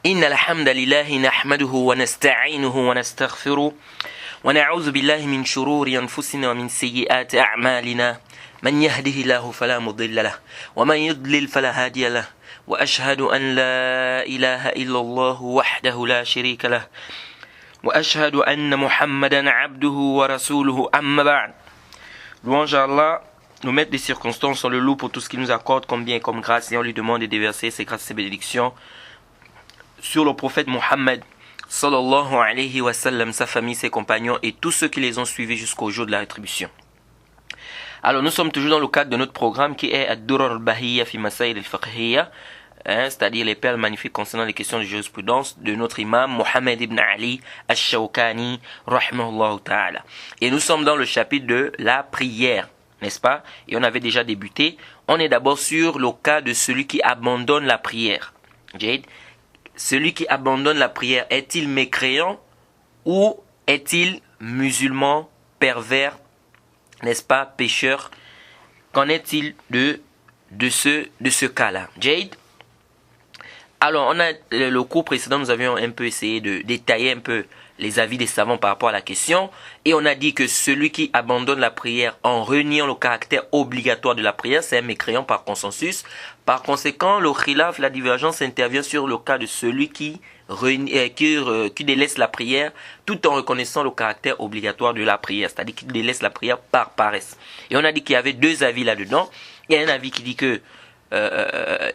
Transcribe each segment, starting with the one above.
إن الحمد لله نحمده ونستعينه ونستغفره ونعوذ بالله من شرور أنفسنا ومن سيئات أعمالنا من يهده الله فلا مضل له ومن يضلل فلا هادي له وأشهد أن لا إله إلا الله وحده لا شريك له وأشهد أن محمدا عبده ورسوله أما بعد. Louange à Allah, nous mettre des circonstances sur le loup pour tout ce qu'il nous accorde comme bien et comme grâce, et on lui demande de déverser ses grâces et ses bénédictions sur le prophète Mohammed sallallahu alayhi wa sallam, sa famille, ses compagnons et tous ceux qui les ont suivis jusqu'au jour de la rétribution. Alors nous sommes toujours dans le cadre de notre programme qui est Ad-Durar al-Bahiyya fi Masail al-Fiqhiyya, c'est-à-dire les perles magnifiques concernant les questions de jurisprudence de notre imam Mohammed ibn Ali al-Shawkani rahimahullah ta'ala. Et nous sommes dans le chapitre de la prière, n'est-ce pas? Et on avait déjà débuté. On est d'abord sur le cas de celui qui abandonne la prière. Jade, celui qui abandonne la prière, est-il mécréant ou est-il musulman, pervers, n'est-ce pas, pécheur? Qu'en est-il de ce cas-là? Jade? Alors, on a le cours précédent, nous avions un peu essayé de détailler un peu les avis des savants par rapport à la question. Et on a dit que celui qui abandonne la prière en reniant le caractère obligatoire de la prière, c'est un mécréant par consensus. Par conséquent, le khilaf, la divergence intervient sur le cas de celui qui délaisse la prière tout en reconnaissant le caractère obligatoire de la prière, c'est-à-dire qu'il délaisse la prière par paresse. Et on a dit qu'il y avait deux avis là-dedans. Il y a un avis qui dit que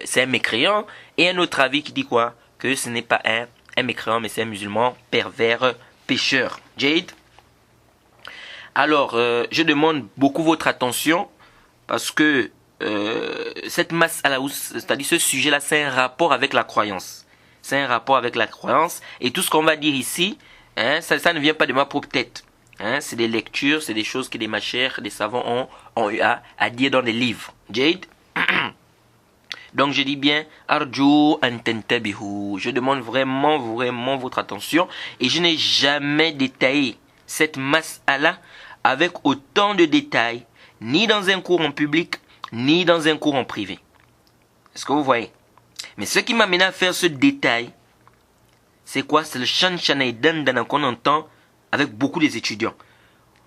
c'est un mécréant, et un autre avis qui dit quoi? Que ce n'est pas un mécréant, mais c'est un musulman pervers pécheur. Jade? Alors, je demande beaucoup votre attention parce que cette masse à la housse, c'est-à-dire ce sujet-là, c'est un rapport avec la croyance. C'est un rapport avec la croyance, et tout ce qu'on va dire ici, ça ne vient pas de ma propre tête. C'est des lectures, c'est des choses que des machères, des savants ont eu à dire dans des livres. Jade? Donc je dis bien Arju an tantabihu. Je demande vraiment votre attention, et je n'ai jamais détaillé cette mas'ala avec autant de détails, ni dans un cours en public, ni dans un cours en privé. Est-ce que vous voyez? Mais ce qui m'a amené à faire ce détail, c'est quoi? C'est le shan shanaidan qu'on entend avec beaucoup des étudiants.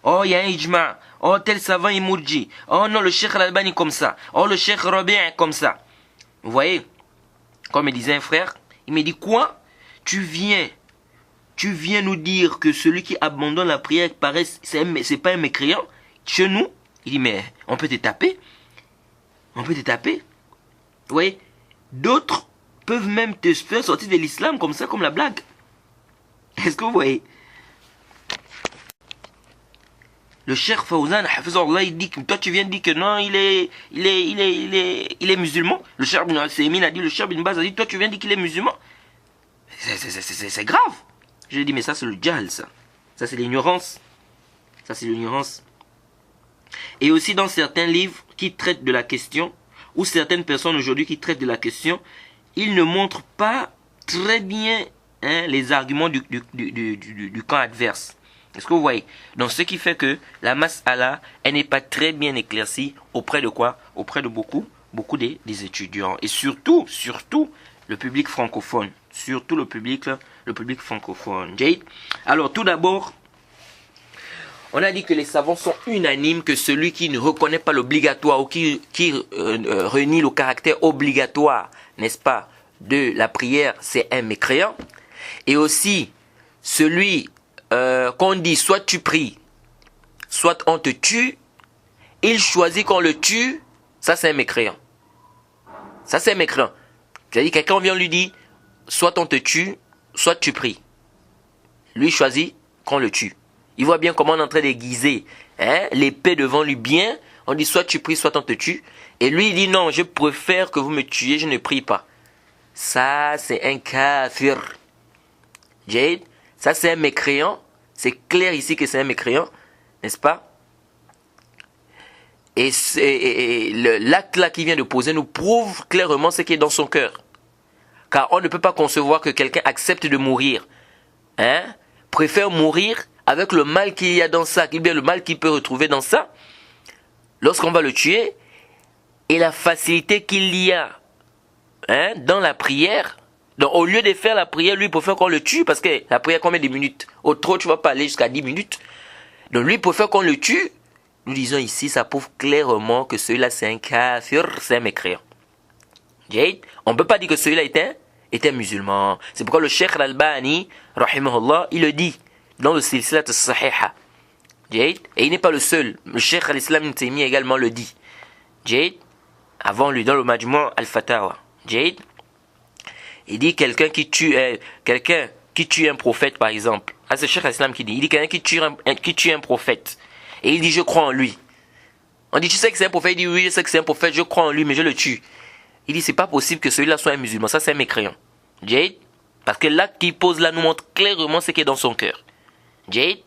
Oh, il y a un ijma. Oh, tel savant est moudji. Oh non, le cheikh al-Albani comme ça. Oh, le cheikh Rabi' comme ça. Vous voyez, comme me disait un frère, il me dit quoi? Tu viens nous dire que celui qui abandonne la prière paraît, c'est pas un mécréant chez nous? Il dit, mais on peut te taper. On peut te taper. Vous voyez, d'autres peuvent même te faire sortir de l'islam comme ça, comme la blague. Est-ce que vous voyez? Le Cheikh Fawzan, il dit que toi tu viens de dire que non, il est musulman. Le Cheikh Ibn Al-Saymin a dit, le Cheikh Ibn Baz a dit, toi tu viens de dire qu'il est musulman. C'est grave. Je lui ai dit, mais ça c'est le jahl, ça. Ça c'est l'ignorance. Ça c'est l'ignorance. Et aussi dans certains livres qui traitent de la question, ou certaines personnes aujourd'hui qui traitent de la question, ils ne montrent pas très bien les arguments du camp adverse. Est-ce que vous voyez? Donc ce qui fait que la mas'ala, elle n'est pas très bien éclaircie auprès de quoi? Auprès de beaucoup des étudiants. Et surtout, le public francophone. Surtout le public francophone. Jade? Alors tout d'abord, on a dit que les savants sont unanimes que celui qui ne reconnaît pas l'obligatoire ou qui renie le caractère obligatoire, n'est-ce pas, de la prière, c'est un mécréant. Et aussi, celui qu'on dit soit tu pries, soit on te tue, il choisit qu'on le tue, ça c'est un mécréant. Ça c'est un mécréant. C'est-à-dire quelqu'un vient lui dire soit on te tue, soit tu pries. Lui choisit qu'on le tue. Il voit bien comment on est en train d'aiguiser l'épée devant lui bien. On dit soit tu pries, soit on te tue. Et lui il dit non, je préfère que vous me tuiez, je ne prie pas. Ça c'est un kafir. Jade? Ça c'est un mécréant. C'est clair ici que c'est un mécréant, n'est-ce pas? Et l'acte là qui vient de poser nous prouve clairement ce qui est dans son cœur. Car on ne peut pas concevoir que quelqu'un accepte de mourir. Préfère mourir avec le mal qu'il y a dans ça, bien le mal qu'il peut retrouver dans ça, lorsqu'on va le tuer, et la facilité qu'il y a dans la prière, Donc au lieu de faire la prière, lui il préfère qu'on le tue parce que la prière combien de minutes? Au trop tu vas pas aller jusqu'à 10 minutes. Donc lui il préfère qu'on le tue. Nous disons ici, ça prouve clairement que celui-là c'est un kafir, c'est un mécréant. On ne peut pas dire que celui-là était musulman. C'est pourquoi le Cheikh Al-Albani, rahimahullah, il le dit dans le silsilat al-sahiha. Et il n'est pas le seul. Le Cheikh Al-Islam Ibn Taymiyyah également le dit. Avant lui, dans le Majmu' al-Fatawa. Il dit quelqu'un qui tue un prophète, par exemple. Ah, c'est le Cheikh Al-Islam qui dit. Il dit quelqu'un qui tue un prophète. Et il dit je crois en lui. On dit tu sais que c'est un prophète. Il dit oui, je sais que c'est un prophète, je crois en lui, mais je le tue. Il dit c'est pas possible que celui-là soit un musulman. Ça c'est un mécréant. Parce que l'acte qu'il pose là nous montre clairement ce qui est dans son cœur. C'est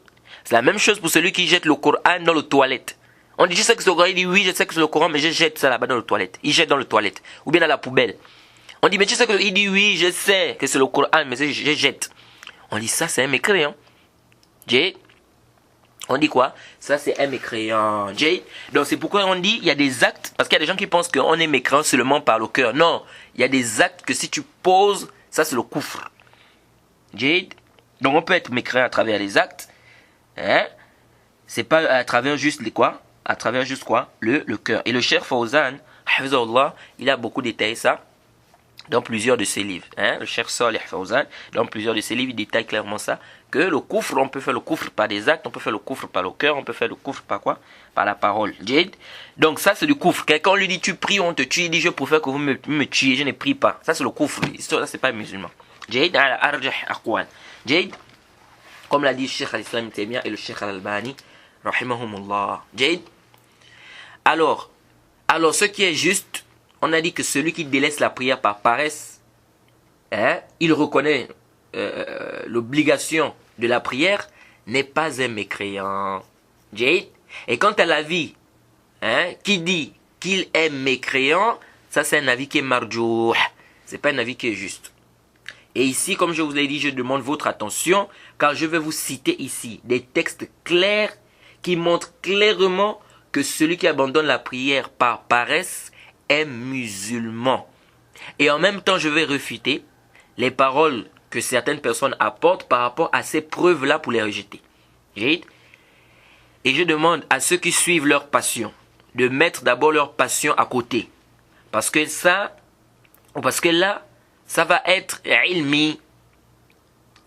la même chose pour celui qui jette le Coran dans les toilettes. On dit je sais que c'est le Coran. Il dit oui, je sais que c'est le Coran, mais je jette ça là-bas dans les toilettes. Il jette dans les toilettes. Ou bien dans la poubelle. On dit mais tu sais que... Il dit oui, je sais que c'est le Coran, mais je jette. On dit ça c'est un mécréant. On dit quoi? Ça c'est un mécréant. Donc c'est pourquoi on dit il y a des actes, parce qu'il y a des gens qui pensent qu'on est mécréant seulement par le cœur. Non, il y a des actes que si tu poses, ça c'est le kufr. Donc on peut être mécréant à travers les actes. C'est pas à travers juste les quoi? À travers juste quoi? Le cœur. Et le Cheikh Fawzan, hafizahullah, il a beaucoup détaillé ça dans plusieurs de ses livres. Le Cheikh Salih Fawzan, dans plusieurs de ses livres, il détaille clairement ça. Que le kufr, on peut faire le kufr par des actes, on peut faire le kufr par le cœur, on peut faire le kufr par quoi? Par la parole. Donc ça c'est du kufr. Quelqu'un lui dit tu pries, on te tue, il dit je préfère que vous me tuiez, je ne prie pas. Ça c'est le kufr. Ça c'est pas musulman. Comme l'a dit le Cheikh Al-Islam Ibn Taymiyyah et le Cheikh Al-Albani, rahimahumullah. Alors, ce qui est juste, on a dit que celui qui délaisse la prière par paresse, il reconnaît l'obligation de la prière, n'est pas un mécréant. Et quant à l'avis qui dit qu'il est mécréant, ça c'est un avis qui est marjouh. C'est pas un avis qui est juste. Et ici, comme je vous l'ai dit, je demande votre attention, car je vais vous citer ici des textes clairs qui montrent clairement que celui qui abandonne la prière par paresse est musulman. Et en même temps, je vais réfuter les paroles que certaines personnes apportent par rapport à ces preuves-là pour les rejeter. Et je demande à ceux qui suivent leur passion de mettre d'abord leur passion à côté. Parce que là, ça va être ilmi.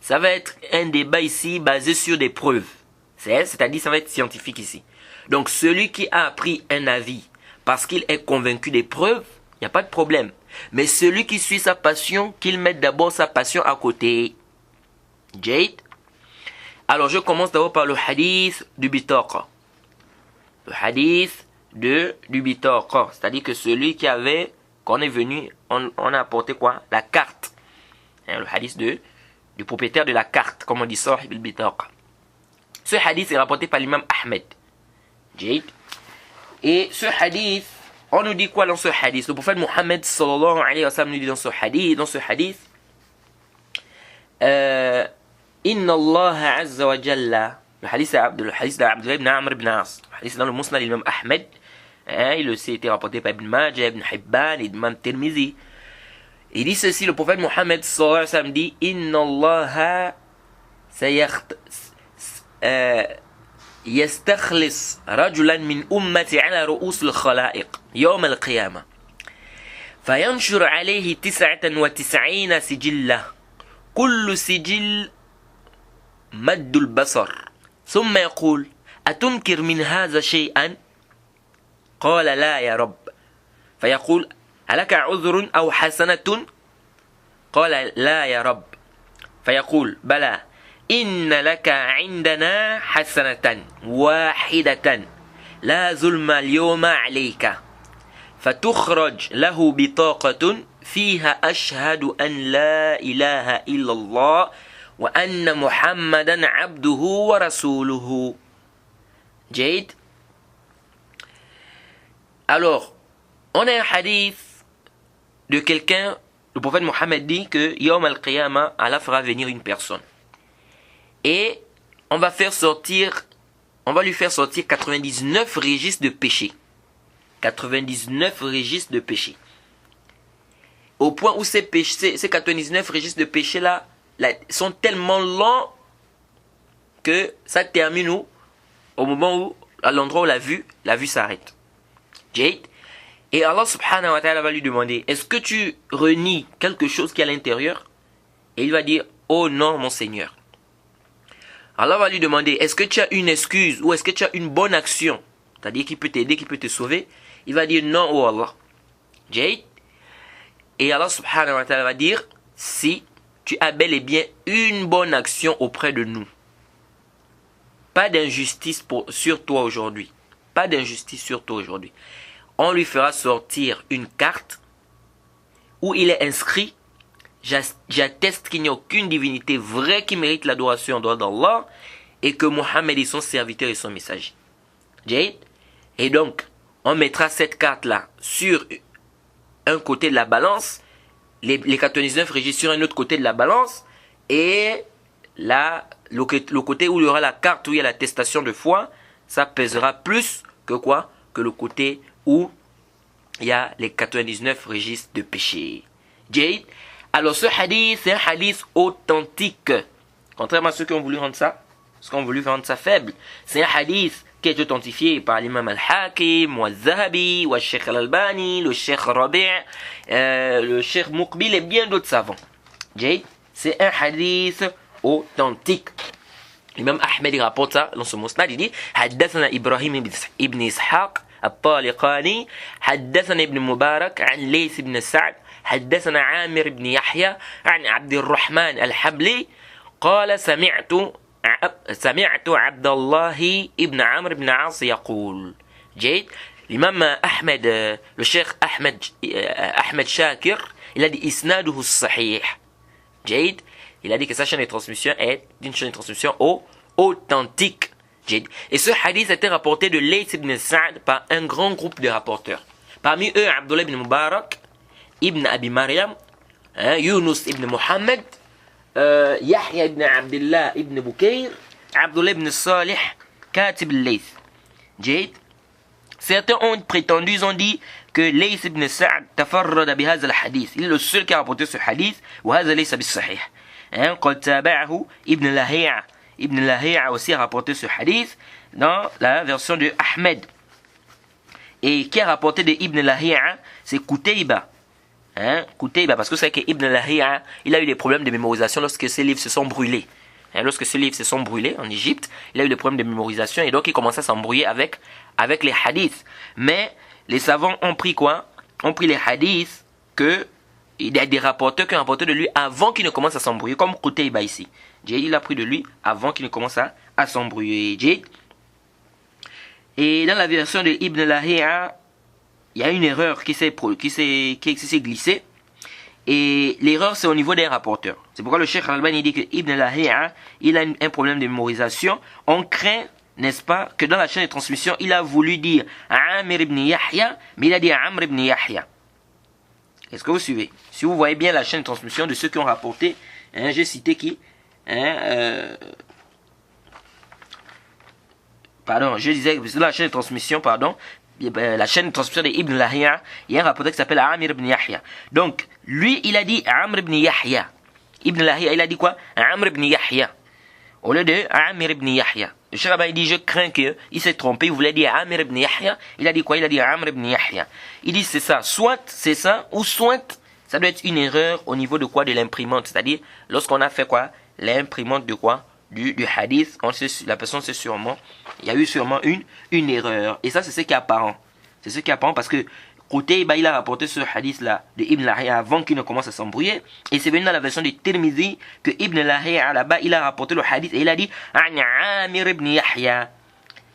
Ça va être un débat ici basé sur des preuves. C'est-à-dire ça va être scientifique ici. Donc celui qui a appris un avis parce qu'il est convaincu des preuves, il n'y a pas de problème. Mais celui qui suit sa passion, qu'il mette d'abord sa passion à côté. Alors je commence d'abord par le hadith du Bitaqa. Le hadith du Bitaqa. C'est-à-dire que celui qui avait, quand on est venu, on a apporté quoi? La carte. Le hadith du propriétaire de la carte, comme on dit Sahib al-Bitaqa. Ce hadith est rapporté par l'imam Ahmed. Et ce hadith, on nous dit quoi dans ce hadith? Le prophète Mohammed sallallahu alayhi wa sallam nous dit dans ce hadith, Inna Allah azza wa jalla. Le hadith d'Abdullah ibn Amr ibn As. Le hadith dans le Musnad de l'imam Ahmed. Il aussi a été rapporté par Ibn Majah, Ibn Hibban et Ibn Tirmizi. Il dit ceci, le prophète Mohammed sallallahu alayhi wa sallam dit Inna Allah يستخلص رجلا من أمتي على رؤوس الخلائق يوم القيامة فينشر عليه 99 سجلة كل سجل مد البصر ثم يقول أتنكر من هذا شيئا قال لا يا رب فيقول ألك عذر أو حسنة قال لا يا رب فيقول بلى إن لك عندنا حسنة واحدة لا ظلم اليوم عليك فتخرج له بطاقة فيها أشهد أن لا إله إلا الله وأن محمدا عبده ورسوله. جيد. Alors, on a un hadith de quelqu'un, le prophète Mohammed dit que Yawm al-Qiyamah, Allah fera venir une personne. Et on va lui faire sortir 99 registres de péché. 99 registres de péché. au point où ces 99 registres de péché là sont tellement longs que ça termine où, au moment où, à l'endroit où la vue s'arrête. Jade. Et Allah subhanahu wa ta'ala va lui demander, est-ce que tu renies quelque chose qui est à l'intérieur? Et il va dire, oh non mon Seigneur. Allah va lui demander, est-ce que tu as une excuse ou est-ce que tu as une bonne action? C'est-à-dire qui peut t'aider, qui peut te sauver? Il va dire, non, oh Allah. Jade. Et Allah subhanahu wa ta'ala va dire, si tu as bel et bien une bonne action auprès de nous. Pas d'injustice sur toi aujourd'hui. Pas d'injustice sur toi aujourd'hui. On lui fera sortir une carte où il est inscrit, j'atteste qu'il n'y a aucune divinité vraie qui mérite l'adoration en dehors d'Allah et que Mohammed est son serviteur et son messager. Jade. Et donc, on mettra cette carte-là sur un côté de la balance, les 99 registres sur un autre côté de la balance, et là, le côté où il y aura la carte, où il y a l'attestation de foi, ça pèsera plus que quoi? Que le côté où il y a les 99 registres de péché. Jade. Alors ce hadith, c'est un hadith authentique. Contrairement à ceux qui ont voulu rendre ça, faible. C'est un hadith qui est authentifié par l'imam al-Hakim, wa al-Zahabi, wa al-Sheikh al-Albani, le Sheikh Rabi', le Sheikh Muqbil et bien d'autres savants. Jade. C'est un hadith authentique. L'imam Ahmed rapporte ça dans son musnad, il dit حدثنا إبراهيم ibn إسحاق الطالقاني حدثنا ابن مبارك عن ليث بن سعد حدثنا عامر بن يحيى عن عبد الرحمن الحبلي قال سمعت عبد الله ابن عمرو بن عاص يقول. جيد. l'imam Ahmed, le cheikh Ahmed Shakir, il a dit isnaduhu sahih. Jade. Il a dit que sa chaîne de transmission est une chaîne de transmission authentique. Jade. Et ce hadith a été rapporté de Layth ibn Sa'd par un grand groupe de rapporteurs. Parmi eux, Abdullah ibn Mubarak, ibn Abi Maryam, Yunus ibn Muhammad, Yahya ibn Abdullah ibn Bukayr, Abdullah ibn Salih, Katib al-Layth. Jade. Certains ont prétendu, ils ont dit que Layth ibn Sa'd tafarrada bihadha al-hadith. Il est le seul qui a rapporté ce hadith. Wa hadha laysa bis-sahih. قد تابعه ابن لهيعة. Ibn Lahi'a aussi a rapporté ce hadith dans la version de Ahmed. Et qui a rapporté de Ibn Lahi'a, c'est Qutayba. Qutayba, parce que c'est que Ibn Lahi'a, il a eu des problèmes de mémorisation lorsque ses livres se sont brûlés. Lorsque ses livres se sont brûlés en Égypte, il a eu des problèmes de mémorisation et donc il commençait à s'embrouiller avec les hadiths. Mais les savants ont pris quoi? Ont pris les hadiths que il y a des rapporteurs qui ont rapporté de lui avant qu'il ne commence à s'embrouiller, comme Qutayba ici. Il a pris de lui avant qu'il ne commence à s'embrouiller. Et dans la version de Ibn Lahi'a, il y a une erreur qui s'est glissée. Et l'erreur, c'est au niveau des rapporteurs. C'est pourquoi le Cheikh Al-Albani dit que Ibn Lahi'a, il a un problème de mémorisation. On craint, n'est-ce pas, que dans la chaîne de transmission, il a voulu dire Amir ibn Yahya, mais il a dit Amr ibn Yahya. Est-ce que vous suivez? Si vous voyez bien la chaîne de transmission de ceux qui ont rapporté, j'ai cité qui? Pardon, je disais que la chaîne de transmission, la chaîne de transmission de Ibn Lahi'a, il y a un rapporteur qui s'appelle Amir ibn Yahya. Donc, lui, il a dit Amr ibn Yahya. Ibn Lahi'a, il a dit quoi? Amr ibn Yahya. Au lieu de Amir ibn Yahya. Le Cheikh Abba, il dit, je crains qu'il s'est trompé, il voulait dire Amir ibn Yahya. Il a dit quoi? Il a dit Amr ibn Yahya. Il dit c'est ça. Soit c'est ça, ou soit ça doit être une erreur au niveau de quoi? De l'imprimante. C'est-à-dire, lorsqu'on a fait quoi? L'imprimante de quoi? Du hadith. La personne sait sûrement, il y a eu sûrement une erreur. Et ça, c'est ce qui est apparent. C'est ce qui est apparent parce que Qutayba, il a rapporté ce hadith-là de Ibn Lahi'a avant qu'il ne commence à s'embrouiller. Et c'est venu dans la version de Tirmidhi que Ibn Lahi'a, là-bas, il a rapporté le hadith et il a dit Amir ibn Yahya.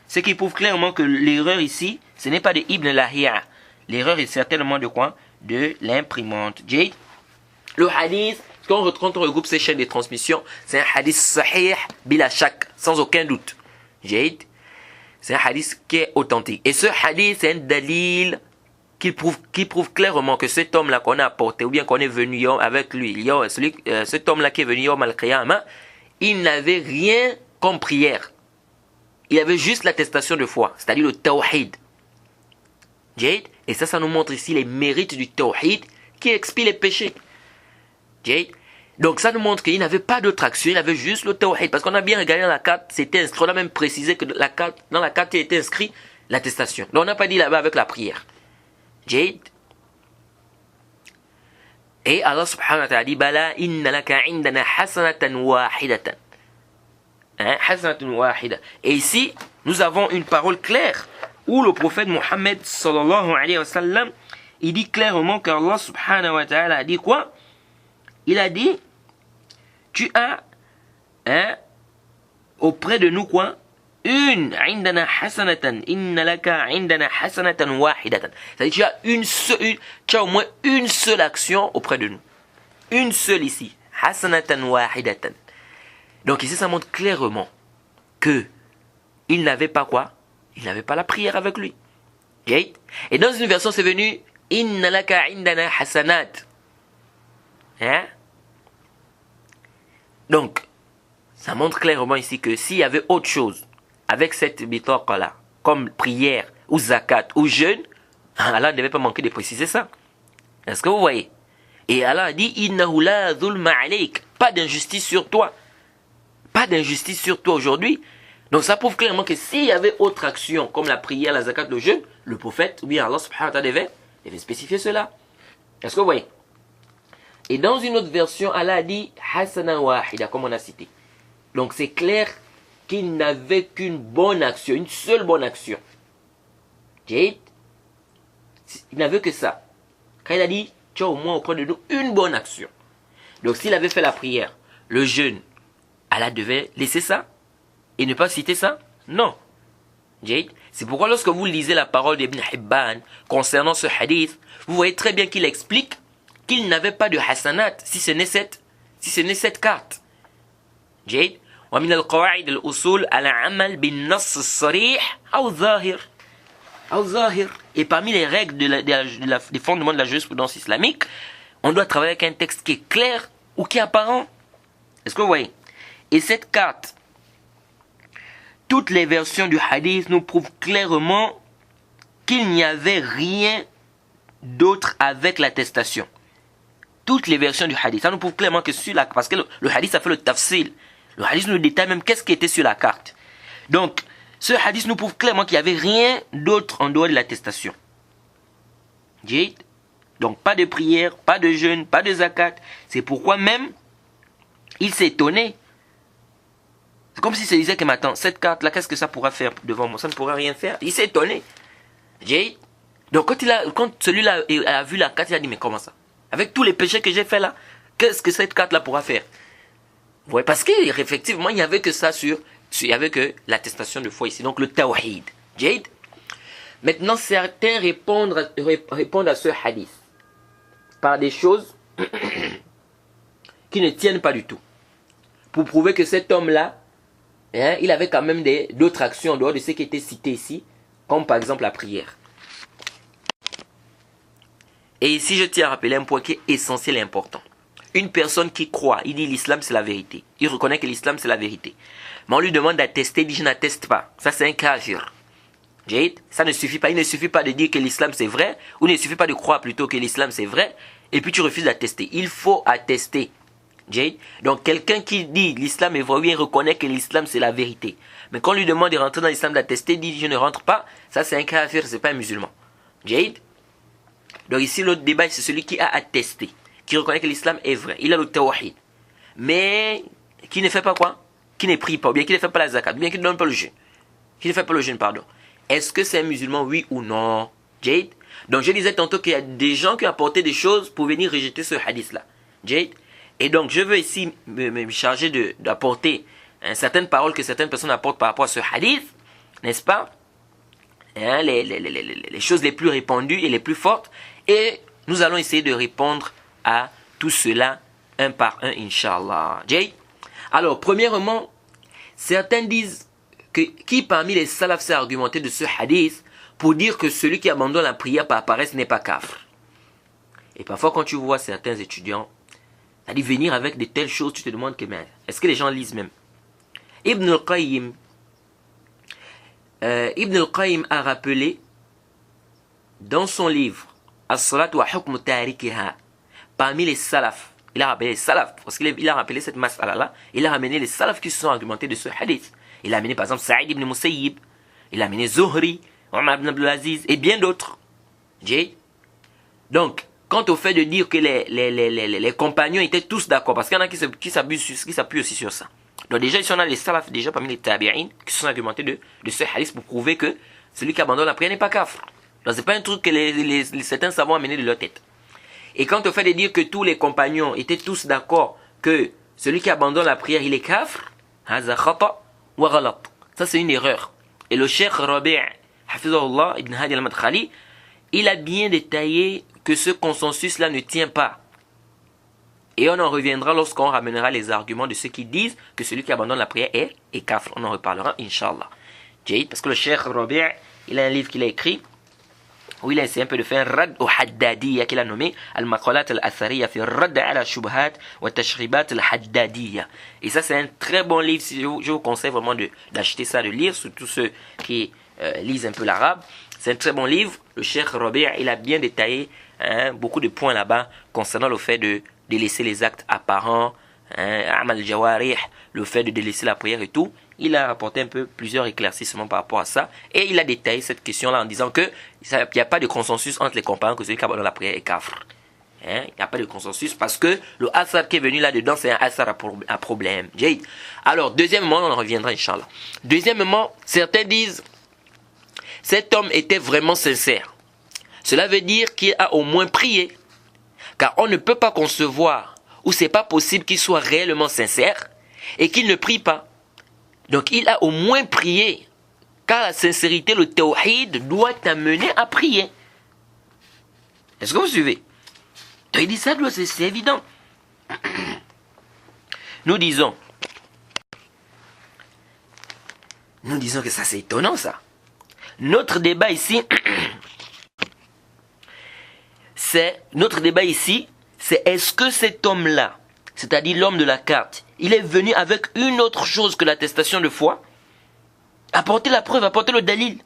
Ce qui prouve clairement que l'erreur ici, ce n'est pas de Ibn Lahi'a. L'erreur est certainement de quoi? De l'imprimante. Jade. Le hadith, quand on regroupe ces chaînes de transmission, c'est un hadith sahih bila shak, sans aucun doute. Jade. C'est un hadith qui est authentique. Et ce hadith, c'est un dalil qui prouve clairement que cet homme-là qu'on a apporté, ou bien qu'on est venu avec lui, cet homme-là qui est venu Yom al-Qiyamah, il n'avait rien comme prière. Il avait juste l'attestation de foi, c'est-à-dire le tawhid. Jade. Et ça nous montre ici les mérites du tawhid qui expie les péchés. Donc ça nous montre qu'il n'avait pas d'autre action, il avait juste le tawhid. Parce qu'on a bien regardé dans la carte, c'était inscrit. On a même précisé que dans la carte, il était inscrit l'attestation. Donc on n'a pas dit là-bas avec la prière. Et Allah subhanahu wa ta'ala dit Bala inna laka indana hasanatan wahidatan. Hasanatan wahida. Et ici, nous avons une parole claire où le prophète Mohammed sallallahu alayhi wa sallam, il dit clairement qu'Allah subhanahu wa ta'ala a dit quoi? Il a dit tu as auprès de nous quoi? Indana hasanatan, inna laka indana hasanatan wahidatan. C'est-à-dire tu as au moins une seule action auprès de nous. Une seule ici. Hasanatan wahidatan. Donc ici ça montre clairement que il n'avait pas quoi? Il n'avait pas la prière avec lui. Et dans une version c'est venu inna laka indana hasanat. Donc, ça montre clairement ici que s'il y avait autre chose avec cette bitaqa-là, comme prière, ou zakat, ou jeûne, Allah ne devait pas manquer de préciser ça. Est-ce que vous voyez? Et Allah a dit, innahu la dhulma alayk. Pas d'injustice sur toi. Pas d'injustice sur toi aujourd'hui. Donc ça prouve clairement que s'il y avait autre action, comme la prière, la zakat, le jeûne, le prophète, ou bien Allah subhanahu wa ta'ala devait spécifier cela. Est-ce que vous voyez? Et dans une autre version, Allah a dit Hasana wahida, comme on a cité. Donc c'est clair qu'il n'avait qu'une bonne action, une seule bonne action. Il n'avait que ça. Quand il a dit, tu as au moins auprès de nous une bonne action. Donc s'il avait fait la prière, le jeûne, Allah devait laisser ça et ne pas citer ça? Non. C'est pourquoi lorsque vous lisez la parole d'Ibn Hibban concernant ce hadith, vous voyez très bien qu'il explique qu'il n'avait pas de hasanat si ce n'est cette carte. ومن القواعد الأصول العمل بالنص الصريح أو ظاهر. Et parmi les règles des fondements de la jurisprudence islamique, on doit travailler avec un texte qui est clair ou qui est apparent. Est-ce que vous voyez? Et cette carte, toutes les versions du hadith nous prouvent clairement qu'il n'y avait rien d'autre avec l'attestation. Toutes les versions du hadith. Ça nous prouve clairement que sur la carte, parce que le hadith a fait le tafsil. Le hadith nous détaille même qu'est-ce qui était sur la carte. Donc, ce hadith nous prouve clairement qu'il n'y avait rien d'autre en dehors de l'attestation. Donc, pas de prière, pas de jeûne, pas de zakat. C'est pourquoi même, il s'est étonné. C'est comme s'il se disait que maintenant, cette carte-là, qu'est-ce que ça pourra faire devant moi? Ça ne pourra rien faire. Il s'est étonné. Donc, quand celui-là a vu la carte, il a dit, mais comment ça? Avec tous les péchés que j'ai fait là, qu'est-ce que cette carte-là pourra faire? Vous voyez, parce qu'effectivement, il n'y avait que ça il y avait que l'attestation de foi ici, donc le tawhid. Maintenant, certains répondent à ce hadith par des choses qui ne tiennent pas du tout. Pour prouver que cet homme-là, il avait quand même d'autres actions en dehors de ce qui était cité ici, comme par exemple la prière. Et ici, je tiens à rappeler un point qui est essentiel et important. Une personne qui croit, il dit l'islam c'est la vérité. Il reconnaît que l'islam c'est la vérité. Mais on lui demande d'attester, il dit je n'atteste pas. Ça c'est un kafir. Ça ne suffit pas. Il ne suffit pas de dire que l'islam c'est vrai, ou il ne suffit pas de croire plutôt que l'islam c'est vrai, et puis tu refuses d'attester. Il faut attester. Donc quelqu'un qui dit l'islam est vrai, oui, il reconnaît que l'islam c'est la vérité. Mais quand on lui demande de rentrer dans l'islam d'attester, il dit je ne rentre pas. Ça c'est un kafir, c'est pas un musulman. Donc ici l'autre débat c'est celui qui a attesté, qui reconnaît que l'islam est vrai. Il a le tawhid. Mais qui ne fait pas quoi? Qui ne prie pas, ou bien qui ne fait pas la zakat, ou bien qui ne donne pas le jeûne. Qui ne fait pas le jeûne, pardon. Est-ce que c'est un musulman, oui ou non? Donc je disais tantôt qu'il y a des gens qui ont apporté des choses pour venir rejeter ce hadith-là. Et donc je veux ici me charger d'apporter certaines paroles que certaines personnes apportent par rapport à ce hadith, n'est-ce pas? Les choses les plus répandues et les plus fortes. Et nous allons essayer de répondre à tout cela un par un, Inch'Allah. Alors, premièrement, certains disent que qui parmi les salafs s'est argumenté de ce hadith pour dire que celui qui abandonne la prière par paresse n'est pas kafir. Et parfois, quand tu vois certains étudiants, ça dit venir avec de telles choses, tu te demandes que, mais est-ce que les gens lisent même? Ibn al-Qayyim a rappelé dans son livre As-Salat wa Hukm Tarikiha, parmi les salafs. Il a rappelé les salafs, parce qu'il a rappelé cette mas'ala-là. Il a ramené les salafs qui se sont argumentés de ce hadith. Il a amené par exemple Saïd ibn Musayyib, il a amené Zuhri, Omar ibn Abdelaziz et bien d'autres. Donc, quant au fait de dire que les compagnons étaient tous d'accord, parce qu'il y en a qui s'appuient aussi sur ça. Donc déjà, ici on a les salafs, déjà parmi les tabi'in, qui se sont argumentés de ce hadith pour prouver que celui qui abandonne la prière n'est pas kafr. Donc c'est pas un truc que certains savants amené de leur tête. Et quant au fait de dire que tous les compagnons étaient tous d'accord que celui qui abandonne la prière, il est kafr, haza khata wa ghalat. Ça c'est une erreur. Et le cheikh Rabi' Hafizahullah ibn Hadi al-Madkhali, il a bien détaillé que ce consensus-là ne tient pas. Et on en reviendra lorsqu'on ramènera les arguments de ceux qui disent que celui qui abandonne la prière est kafr. On en reparlera, Inch'Allah. Parce que le cheikh Rabi', il a un livre qu'il a écrit, où il a essayé un peu de faire un rad au haddadiyya qu'il a nommé Al-Maqalat al-Athariyya fi rad ala shubhat wa tashribat al-haddadiyya. Et ça c'est un très bon livre, je vous conseille vraiment d'acheter ça, de lire, surtout ceux qui lisent un peu l'arabe. C'est un très bon livre. Le cheikh Rabi' il a bien détaillé beaucoup de points là-bas concernant le fait de délaisser les actes apparents, amal jawarih, le fait de délaisser la prière et tout. Il a apporté un peu plusieurs éclaircissements par rapport à ça. Et il a détaillé cette question-là en disant que il n'y a pas de consensus entre les compagnons que celui qui abandonne la prière est kafr. Il n'y a pas de consensus parce que le asar qui est venu là-dedans, c'est un asar à problème. Alors, deuxièmement, on en reviendra, Inch'Allah. Deuxièmement, certains disent cet homme était vraiment sincère. Cela veut dire qu'il a au moins prié. Car on ne peut pas concevoir ou c'est pas possible qu'il soit réellement sincère et qu'il ne prie pas. Donc il a au moins prié. Car la sincérité, le tawhid doit t'amener à prier. Est-ce que vous suivez? Donc il dit ça, c'est évident. Nous disons que ça c'est étonnant ça. Notre débat ici, c'est est-ce que cet homme-là, c'est-à-dire l'homme de la carte, il est venu avec une autre chose que l'attestation de foi? Apporter la preuve, apporter le dalil.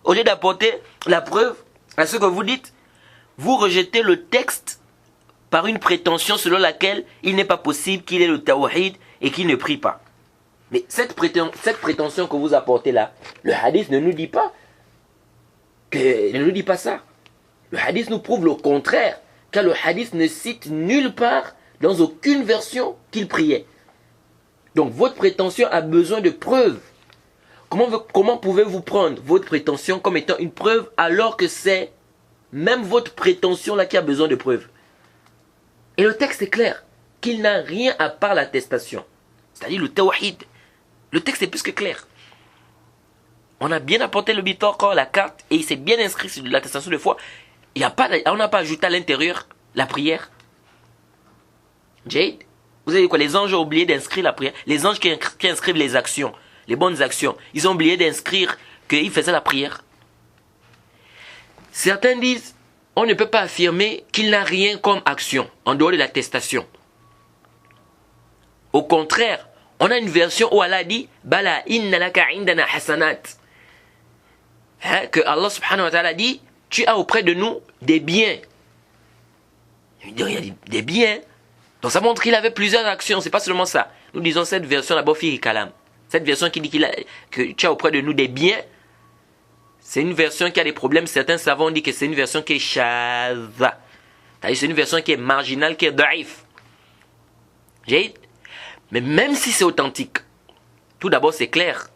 Au lieu d'apporter la preuve à ce que vous dites, vous rejetez le texte par une prétention selon laquelle il n'est pas possible qu'il ait le tawhid et qu'il ne prie pas. Mais cette prétention que vous apportez là, le hadith ne nous dit pas ça. Le hadith nous prouve le contraire, car le hadith ne cite nulle part, dans aucune version, qu'il priait. Donc votre prétention a besoin de preuves. Comment pouvez-vous prendre votre prétention comme étant une preuve alors que c'est même votre prétention là qui a besoin de preuves? Et le texte est clair, qu'il n'a rien à part l'attestation, c'est-à-dire le tawhid. Le texte est plus que clair. On a bien apporté le bitor, la carte, et il s'est bien inscrit sur l'attestation de foi. On n'a pas ajouté à l'intérieur la prière. Jade, vous avez dit quoi? Les anges ont oublié d'inscrire la prière. Les anges qui inscrivent les actions, les bonnes actions, ils ont oublié d'inscrire qu'ils faisaient la prière. Certains disent, on ne peut pas affirmer qu'il n'a rien comme action, en dehors de l'attestation. Au contraire, on a une version où Allah dit, Bala inna laka indana hasanat. Que Allah subhanahu wa ta'ala dit, tu as auprès de nous des biens. Il dit des biens. Donc ça montre qu'il avait plusieurs actions, c'est pas seulement ça. Nous disons cette version là-bas, Fihi Kalam. Cette version qui dit que tu as auprès de nous des biens, c'est une version qui a des problèmes. Certains savants disent que c'est une version qui est shadha. C'est-à-dire c'est une version qui est marginale, qui est daif. Mais même si c'est authentique, tout d'abord c'est clair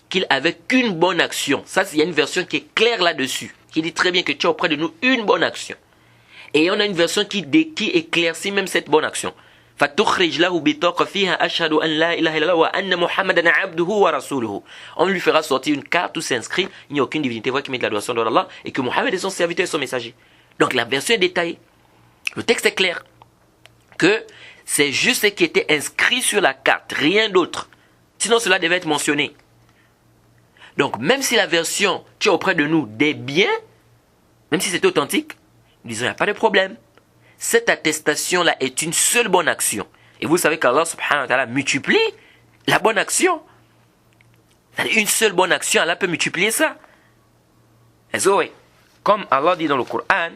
qu'il avait qu'une bonne action. Ça, il y a une version qui est claire là-dessus, qui dit très bien que tu as auprès de nous une bonne action. Et on a une version qui éclaircit même cette bonne action. On lui fera sortir une carte où s'inscrit, il n'y a aucune divinité qui met de l'adoration dans Allah et que Mohammed est son serviteur et son messager. Donc la version est détaillée. Le texte est clair. Que c'est juste ce qui était inscrit sur la carte, rien d'autre. Sinon cela devait être mentionné. Donc même si la version, tu as auprès de nous des biens, même si c'est authentique, nous disons il n'y a pas de problème. Cette attestation-là est une seule bonne action. Et vous savez qu'Allah subhanahu wa ta'ala multiplie la bonne action. C'est-à-dire une seule bonne action, Allah peut multiplier ça. Est-ce que oui? Comme Allah dit dans le Coran,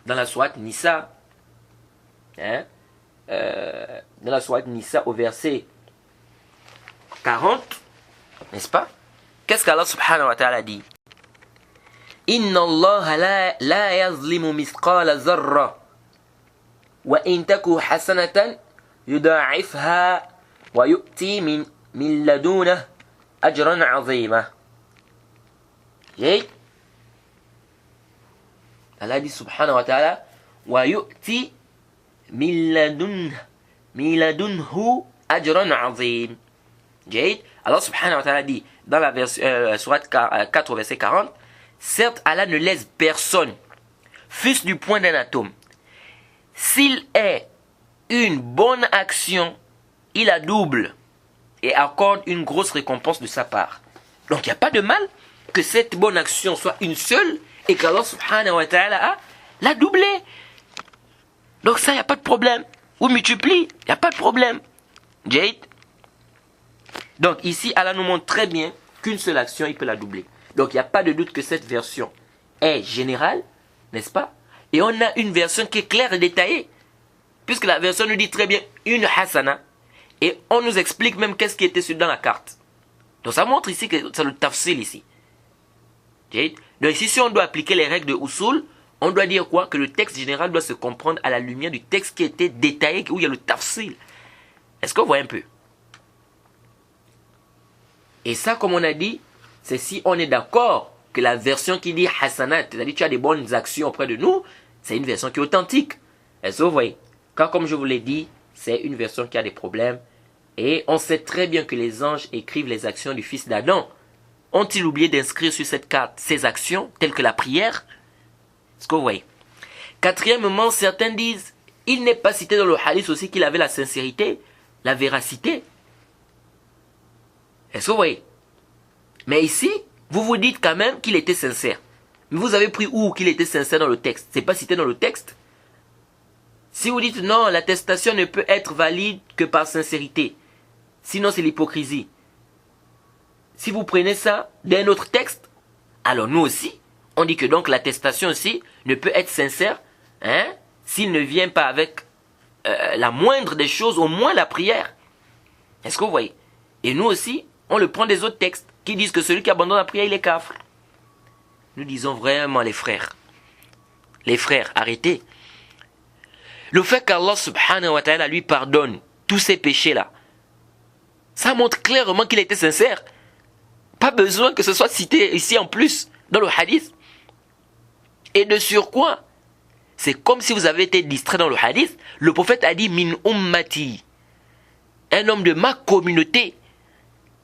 dans la sourate Nisa, hein, dans la sourate Nisa au verset 40, n'est-ce pas? Qu'est-ce qu'Allah subhanahu wa ta'ala dit? Inna Allah la yazlimu mithqala zarra wa in taku hasanatan yuda'ifha wa yu'ti min ladunah ajran 'azima. Allah dit subhanahu wa ta'ala wa yu'ti min ladunhu ajran 'azim. Allah subhanahu wa ta'ala dit dans la sourate 4 verset 40, certes Allah ne laisse personne, fût-ce du point d'un atome. S'il est une bonne action, il la double et accorde une grosse récompense de sa part. Donc il n'y a pas de mal que cette bonne action soit une seule et qu'Allah subhanahu wa ta'ala l'a doublée. Donc ça, il n'y a pas de problème. Ou multiplie, il n'y a pas de problème. Jade. Donc ici, Allah nous montre très bien qu'une seule action, il peut la doubler. Donc il n'y a pas de doute que cette version est générale, n'est-ce pas? Et on a une version qui est claire et détaillée. Puisque la version nous dit très bien une hasana. Et on nous explique même qu'est-ce qui était dans la carte. Donc ça montre ici que c'est le tafsil ici. Donc ici, si on doit appliquer les règles de Usul, on doit dire quoi? Que le texte général doit se comprendre à la lumière du texte qui était détaillé, où il y a le tafsil. Est-ce qu'on voit un peu? Et ça, comme on a dit, c'est si on est d'accord que la version qui dit hasanat, c'est-à-dire tu as des bonnes actions auprès de nous, c'est une version qui est authentique. Est-ce que vous voyez? Car comme je vous l'ai dit, c'est une version qui a des problèmes. Et on sait très bien que les anges écrivent les actions du fils d'Adam. Ont-ils oublié d'inscrire sur cette carte ces actions, telles que la prière? Est-ce que vous voyez? Quatrièmement, certains disent, il n'est pas cité dans le hadith aussi qu'il avait la sincérité, la véracité. Est-ce que vous voyez? Mais ici, vous vous dites quand même qu'il était sincère. Mais vous avez pris où qu'il était sincère dans le texte? C'est pas cité dans le texte. Si vous dites non, l'attestation ne peut être valide que par sincérité. Sinon, c'est l'hypocrisie. Si vous prenez ça d'un autre texte, alors nous aussi, on dit que donc l'attestation aussi ne peut être sincère, hein, s'il ne vient pas avec la moindre des choses, au moins la prière. Est-ce que vous voyez? Et nous aussi, on le prend des autres textes qui disent que celui qui abandonne la prière, il est kafr. Nous disons vraiment les frères, arrêtez. Le fait qu'Allah subhanahu wa ta'ala lui pardonne tous ces péchés-là, ça montre clairement qu'il était sincère. Pas besoin que ce soit cité ici en plus, dans le hadith. Et de surcroît, c'est comme si vous avez été distrait dans le hadith. Le prophète a dit min ummati, un homme de ma communauté.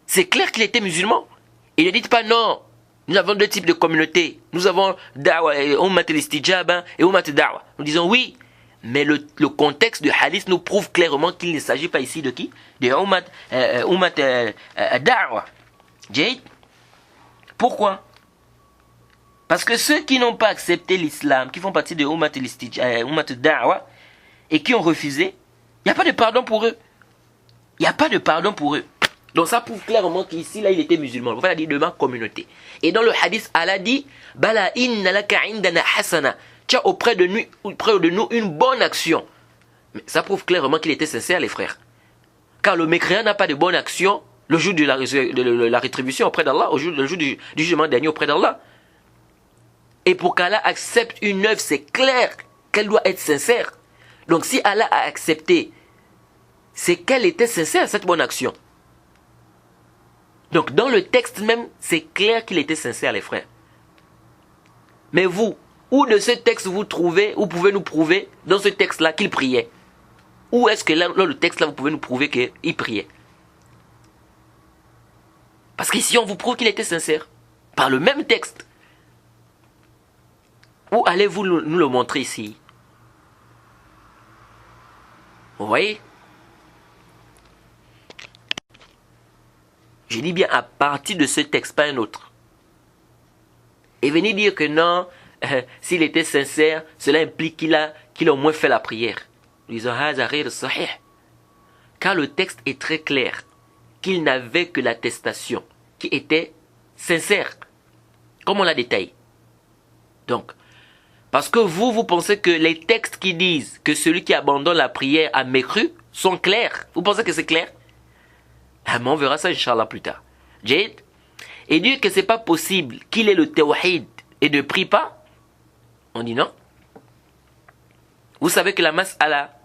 C'est clair qu'il était musulman. Il ne dit pas non, nous avons deux types de communautés. Nous avons da'wa et ummat al-istijaba et ummat da'wa. Nous disons oui, mais le contexte du hadith nous prouve clairement qu'il ne s'agit pas ici de qui? De ummat da'wa. Jade. Pourquoi? Parce que ceux qui n'ont pas accepté l'islam, qui font partie de ummat da'wa et qui ont refusé, il n'y a pas de pardon pour eux. Il n'y a pas de pardon pour eux. Donc ça prouve clairement qu'ici, là, il était musulman. Le prophète a dit de ma communauté. Et dans le hadith, Allah dit, Bala inna laka indana hasana. Tu as auprès de nous une bonne action. Mais ça prouve clairement qu'il était sincère, les frères. Car le mécréant n'a pas de bonne action le jour de la rétribution auprès d'Allah, le jour du jugement dernier auprès d'Allah. Et pour qu'Allah accepte une œuvre, c'est clair qu'elle doit être sincère. Donc si Allah a accepté, c'est qu'elle était sincère, cette bonne action. Donc dans le texte même, c'est clair qu'il était sincère, les frères. Mais vous, où de ce texte vous trouvez, vous pouvez nous prouver dans ce texte-là qu'il priait? Où est-ce que là, dans le texte-là, vous pouvez nous prouver qu'il priait? Parce qu'ici, on vous prouve qu'il était sincère. Par le même texte. Où allez-vous nous le montrer ici? Vous voyez? Je dis bien à partir de ce texte, pas un autre. Et venir dire que non, s'il était sincère, cela implique qu'il a au moins fait la prière. Nous disons, car le texte est très clair, qu'il n'avait que l'attestation, qui était sincère, comme on l'a détaillé. Donc, Parce que vous pensez que les textes qui disent que celui qui abandonne la prière a mécru sont clairs. Vous pensez que c'est clair? Ah, mais on verra ça, Inch'Allah, plus tard. Jade. Et dire que c'est pas possible qu'il ait le tawhid et ne prie pas, on dit non. Vous savez que la mas'ala,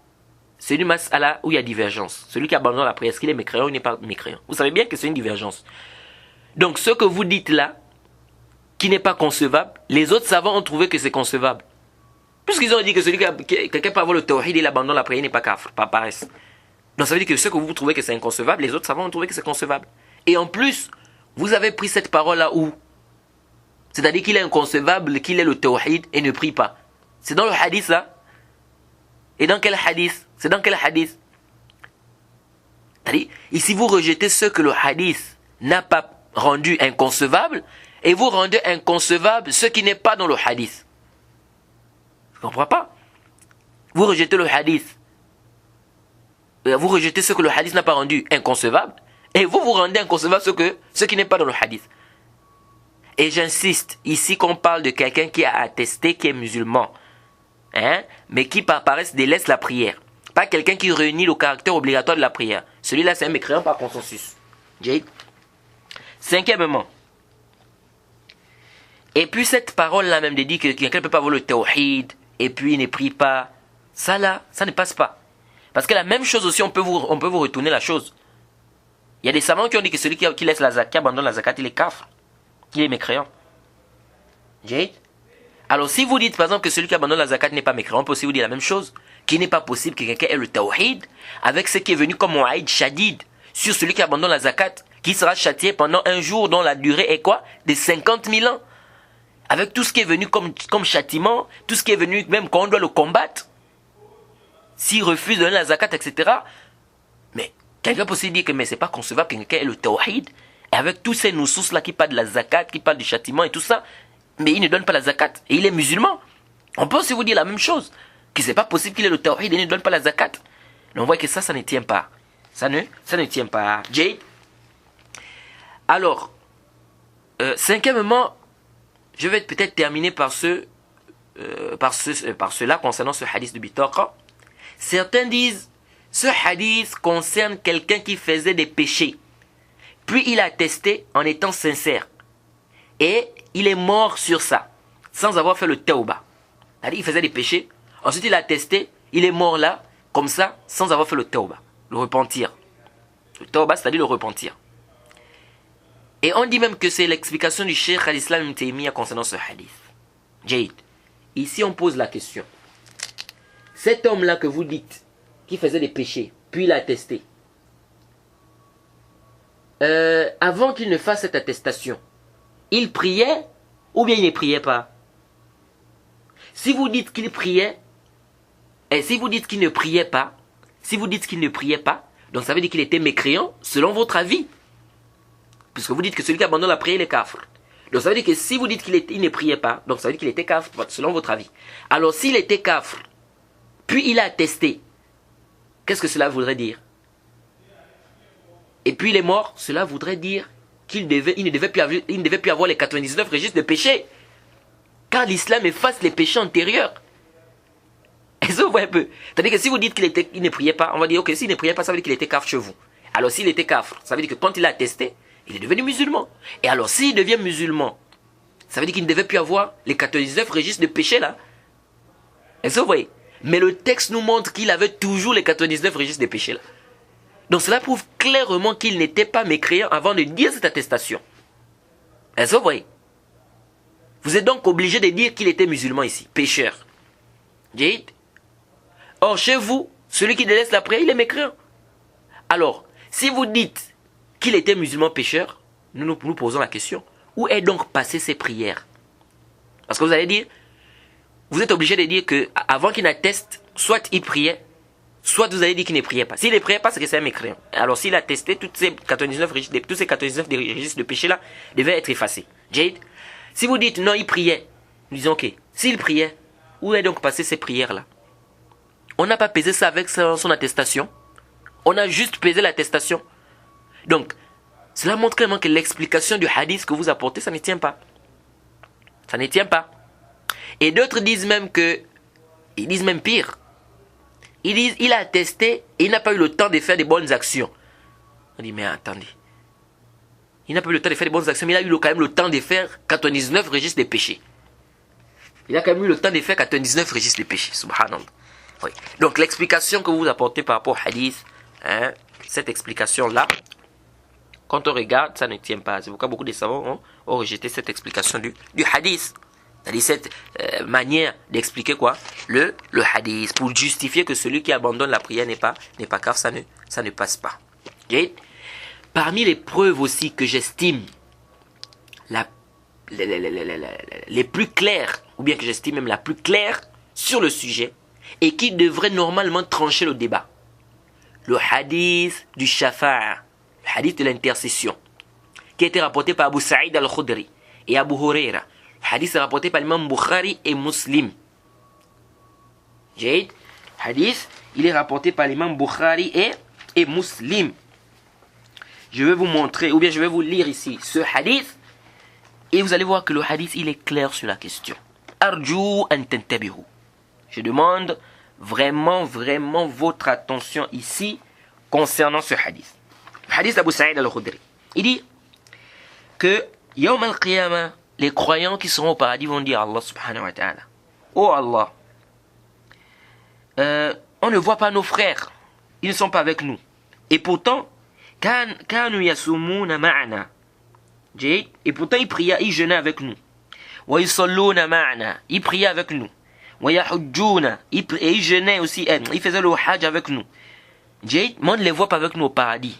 c'est une mas'ala où il y a divergence. Celui qui abandonne la prière, est-ce qu'il est mécréant ou il n'est pas mécréant? Vous savez bien que c'est une divergence. Donc ce que vous dites là, qui n'est pas concevable, les autres savants ont trouvé que c'est concevable. Puisqu'ils ont dit que quelqu'un peut avoir le tawhid et il abandonne la prière, il n'est pas kafir, pas paresse. Donc ça veut dire que ce que vous trouvez que c'est inconcevable, les autres savants ont trouvé que c'est concevable. Et en plus, vous avez pris cette parole là où? C'est-à-dire qu'il est inconcevable qu'il ait le tawhid et ne prie pas. C'est dans le hadith là. Et dans quel hadith? C'est dans quel hadith? C'est-à-dire, ici vous rejetez ce que le hadith n'a pas rendu inconcevable et vous rendez inconcevable ce qui n'est pas dans le hadith. Je ne comprends pas. Vous rejetez le hadith. Vous rejetez ce que le hadith n'a pas rendu inconcevable et vous rendez inconcevable ce qui n'est pas dans le hadith. Et j'insiste, ici qu'on parle de quelqu'un qui a attesté qu'il est musulman, hein, mais qui par paresse délaisse la prière. Pas quelqu'un qui réunit le caractère obligatoire de la prière. Celui-là, c'est un mécréant par consensus. Jade. Cinquièmement. Et puis cette parole-là même de dire que quelqu'un ne peut pas avoir le tawhid, et puis il ne prie pas, ça là, ça ne passe pas. Parce que la même chose aussi, on peut vous retourner la chose. Il y a des savants qui ont dit que celui qui laisse la zakat, qui abandonne la zakat, il est kafir. Il est mécréant. Jade. Alors si vous dites par exemple que celui qui abandonne la zakat n'est pas mécréant, on peut aussi vous dire la même chose. Qu'il n'est pas possible que quelqu'un ait le tawhid avec ce qui est venu comme mu'aïd shadid sur celui qui abandonne la zakat, qui sera châtié pendant un jour dont la durée est quoi? De 50 000 ans. Avec tout ce qui est venu comme châtiment, tout ce qui est venu même quand on doit le combattre. S'il refuse de donner la zakat, etc. Mais quelqu'un peut aussi dire que mais c'est pas concevable que quelqu'un ait le tawhid. Et avec tous ces noussous là qui parlent de la zakat, qui parlent du châtiment et tout ça, mais il ne donne pas la zakat et il est musulman. On peut aussi vous dire la même chose, que c'est pas possible qu'il ait le tawhid et ne donne pas la zakat. Mais on voit que ça ne tient pas. Ça ne tient pas. Jade. Alors, cinquièmement, je vais peut-être terminer par cela concernant ce hadith de Bitaqa. Certains disent, ce hadith concerne quelqu'un qui faisait des péchés. Puis il a testé en étant sincère. Et il est mort sur ça, sans avoir fait le tawbah. C'est-à-dire, il faisait des péchés. Ensuite, il a testé. Il est mort là, comme ça, sans avoir fait le tawbah. Le repentir. Le tawbah, c'est-à-dire le repentir. Et on dit même que c'est l'explication du Cheikh al-Islam Ibn Taymiyyah concernant ce hadith. Jade. Ici, on pose la question. Cet homme-là que vous dites, qui faisait des péchés, puis il a attesté. Avant qu'il ne fasse cette attestation, il priait ou bien il ne priait pas? Si vous dites qu'il priait, et si vous dites qu'il ne priait pas, donc ça veut dire qu'il était mécréant selon votre avis. Puisque vous dites que celui qui abandonne la prière, il est kafir. Donc ça veut dire que si vous dites qu'il ne priait pas, donc ça veut dire qu'il était kafir selon votre avis. Alors s'il était kafir, puis il a attesté, qu'est-ce que cela voudrait dire? Et puis il est mort, cela voudrait dire qu'il ne devait plus avoir les 99 registres de péché. Car l'islam efface les péchés antérieurs. Et ça, vous voyez un peu. C'est-à-dire que si vous dites qu'il ne priait pas, on va dire, ok, s'il ne priait pas, ça veut dire qu'il était kafir chez vous. Alors s'il était kafir, ça veut dire que quand il a attesté, il est devenu musulman. Et alors s'il devient musulman, ça veut dire qu'il ne devait plus avoir les 99 registres de péché là. Et ça, vous voyez. Mais le texte nous montre qu'il avait toujours les 99 registres de péché là. Donc cela prouve clairement qu'il n'était pas mécréant avant de dire cette attestation. Est-ce que vous voyez? Vous êtes donc obligé de dire qu'il était musulman ici, pécheur. Jade. Or chez vous, celui qui délaisse la prière, il est mécréant. Alors, si vous dites qu'il était musulman pécheur, nous posons la question. Où est donc passé ces prières? Parce que vous allez dire, vous êtes obligé de dire que avant qu'il n'atteste, soit il priait, soit vous allez dire qu'il ne priait pas. S'il ne priait pas, c'est que c'est un mécréant. Alors s'il a testé, tous ces 99 registres de péché là devaient être effacés. Jade. Si vous dites non, il priait, nous disons ok, s'il priait, où est donc passé ces prières là? On n'a pas pesé ça avec son attestation. On a juste pesé l'attestation. Donc, cela montre clairement que l'explication du hadith que vous apportez, ça ne tient pas. Ça ne tient pas. Et d'autres disent même ils disent même pire. Ils disent, il a attesté et il n'a pas eu le temps de faire des bonnes actions. On dit, mais attendez. Il n'a pas eu le temps de faire des bonnes actions, mais il a eu quand même le temps de faire 99 registres des péchés. Il a quand même eu le temps de faire 99 registres des péchés. Subhanallah. Oui. Donc l'explication que vous apportez par rapport au hadith, cette explication-là, quand on regarde, ça ne tient pas. C'est pourquoi beaucoup de savants ont rejeté cette explication du hadith. C'est-à-dire cette manière d'expliquer quoi, le hadith, pour justifier que celui qui abandonne la prière n'est pas grave, ça ne passe pas. Okay? Parmi les preuves aussi que j'estime les plus claires, ou bien que j'estime même la plus claire sur le sujet, et qui devrait normalement trancher le débat, le hadith du shafa'a, le hadith de l'intercession, qui a été rapporté par Abu Sa'id al-Khudri et Abu Huraira. Le hadith est rapporté par l'imam Bukhari et Muslim. Jade, hadith, il est rapporté par l'imam Bukhari et Muslim. Je vais vous montrer, ou bien je vais vous lire ici ce hadith, et vous allez voir que le hadith, il est clair sur la question. Arju an tantabihu. Je demande vraiment votre attention ici concernant ce hadith. Le hadith d'Abu Sa'id al-Khudri. Il dit que Yawm al-Qiyamah, les croyants qui seront au paradis vont dire à Allah subhanahu wa ta'ala, oh Allah, on ne voit pas nos frères, ils ne sont pas avec nous. Et pourtant, kanu yasumuna ma'ana. Et pourtant ils priaient, ils jeûnaient avec nous. Wa yusalluna ma'ana, ils priaient avec nous. Wa yahujjuna, et ils jeûnaient aussi, ils faisaient le hajj avec nous. Mais on ne les voit pas avec nous au paradis.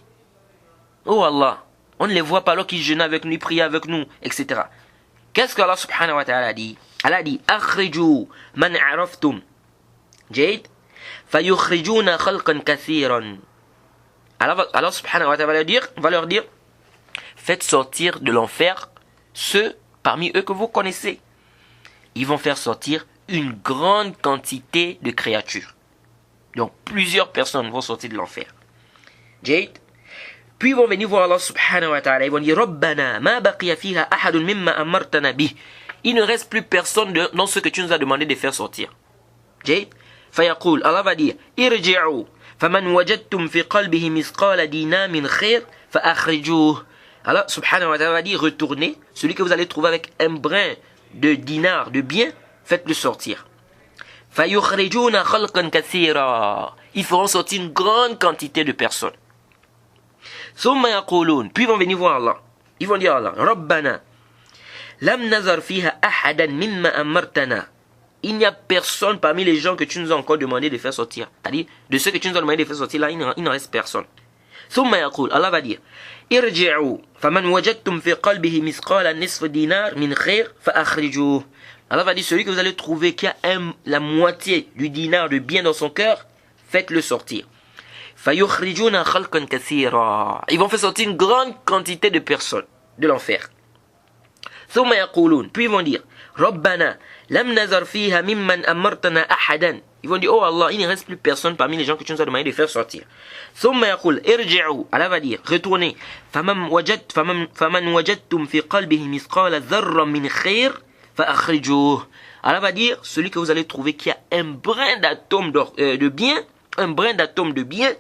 Oh Allah, on ne les voit pas alors qu'ils jeûnaient avec nous, ils priaient avec nous, etc. Qu'est-ce qu'Allah subhanahu wa ta'ala dit? Allah dit, akhriju man araftum. Jade, fayukhrijuna khalqan kathiran. Allah subhanahu wa ta'ala va leur dire, faites sortir de l'enfer ceux parmi eux que vous connaissez. Ils vont faire sortir une grande quantité de créatures. Donc plusieurs personnes vont sortir de l'enfer. Jade. Puis ils vont venir voir Allah subhanahu wa ta'ala. Ils vont dire, Rabbana, ma baqiya fiha ahadun mimma amartana bih. Il ne reste plus personne dans ce que tu nous as demandé de faire sortir. Jade. Fayaqul, Allah va dire, irji'u, faman wajadtum fi qalbihi misqala dina min khir, fa akhrijuh. Allah subhanahu wa ta'ala va dire, retournez, celui que vous allez trouver avec un brin de dinar, de bien, faites-le sortir. Fayukhrijuna khalqan kathira. Ils feront sortir une grande quantité de personnes. Puis ils vont venir voir Allah. Ils vont dire à Allah, Rabbana, lam nazar fiha ahadan mimma amartana. Il n'y a personne parmi les gens que tu nous as encore demandé de faire sortir. C'est-à-dire, de ceux que tu nous as demandé de faire sortir, là, il ne reste personne. Allah va dire, irji'u, faman wajadtum fi qalbihi misqala nisf dinar min khair, fa akhrijuh. Allah va dire, celui que vous allez trouver qui a la moitié du dinar de bien dans son cœur, faites-le sortir. Fayukhrijuna khalqan kathira. Ils vont faire sortir une grande quantité de personnes de l'enfer. Puis ils vont dire, Rabbana, lam nazar fiha mimman amartana ahadan. Ils vont dire, oh Allah, il ne reste plus personne parmi les gens que tu nous as demandé de faire sortir. Irji'u. Allah va dire, retournez. Faman wajadtum fi qalbihi misqala dharra min khair, fa akhrijuh. Allah va dire, celui que vous allez trouver qui a un brin d'atome de bien, un brin d'atome de bien,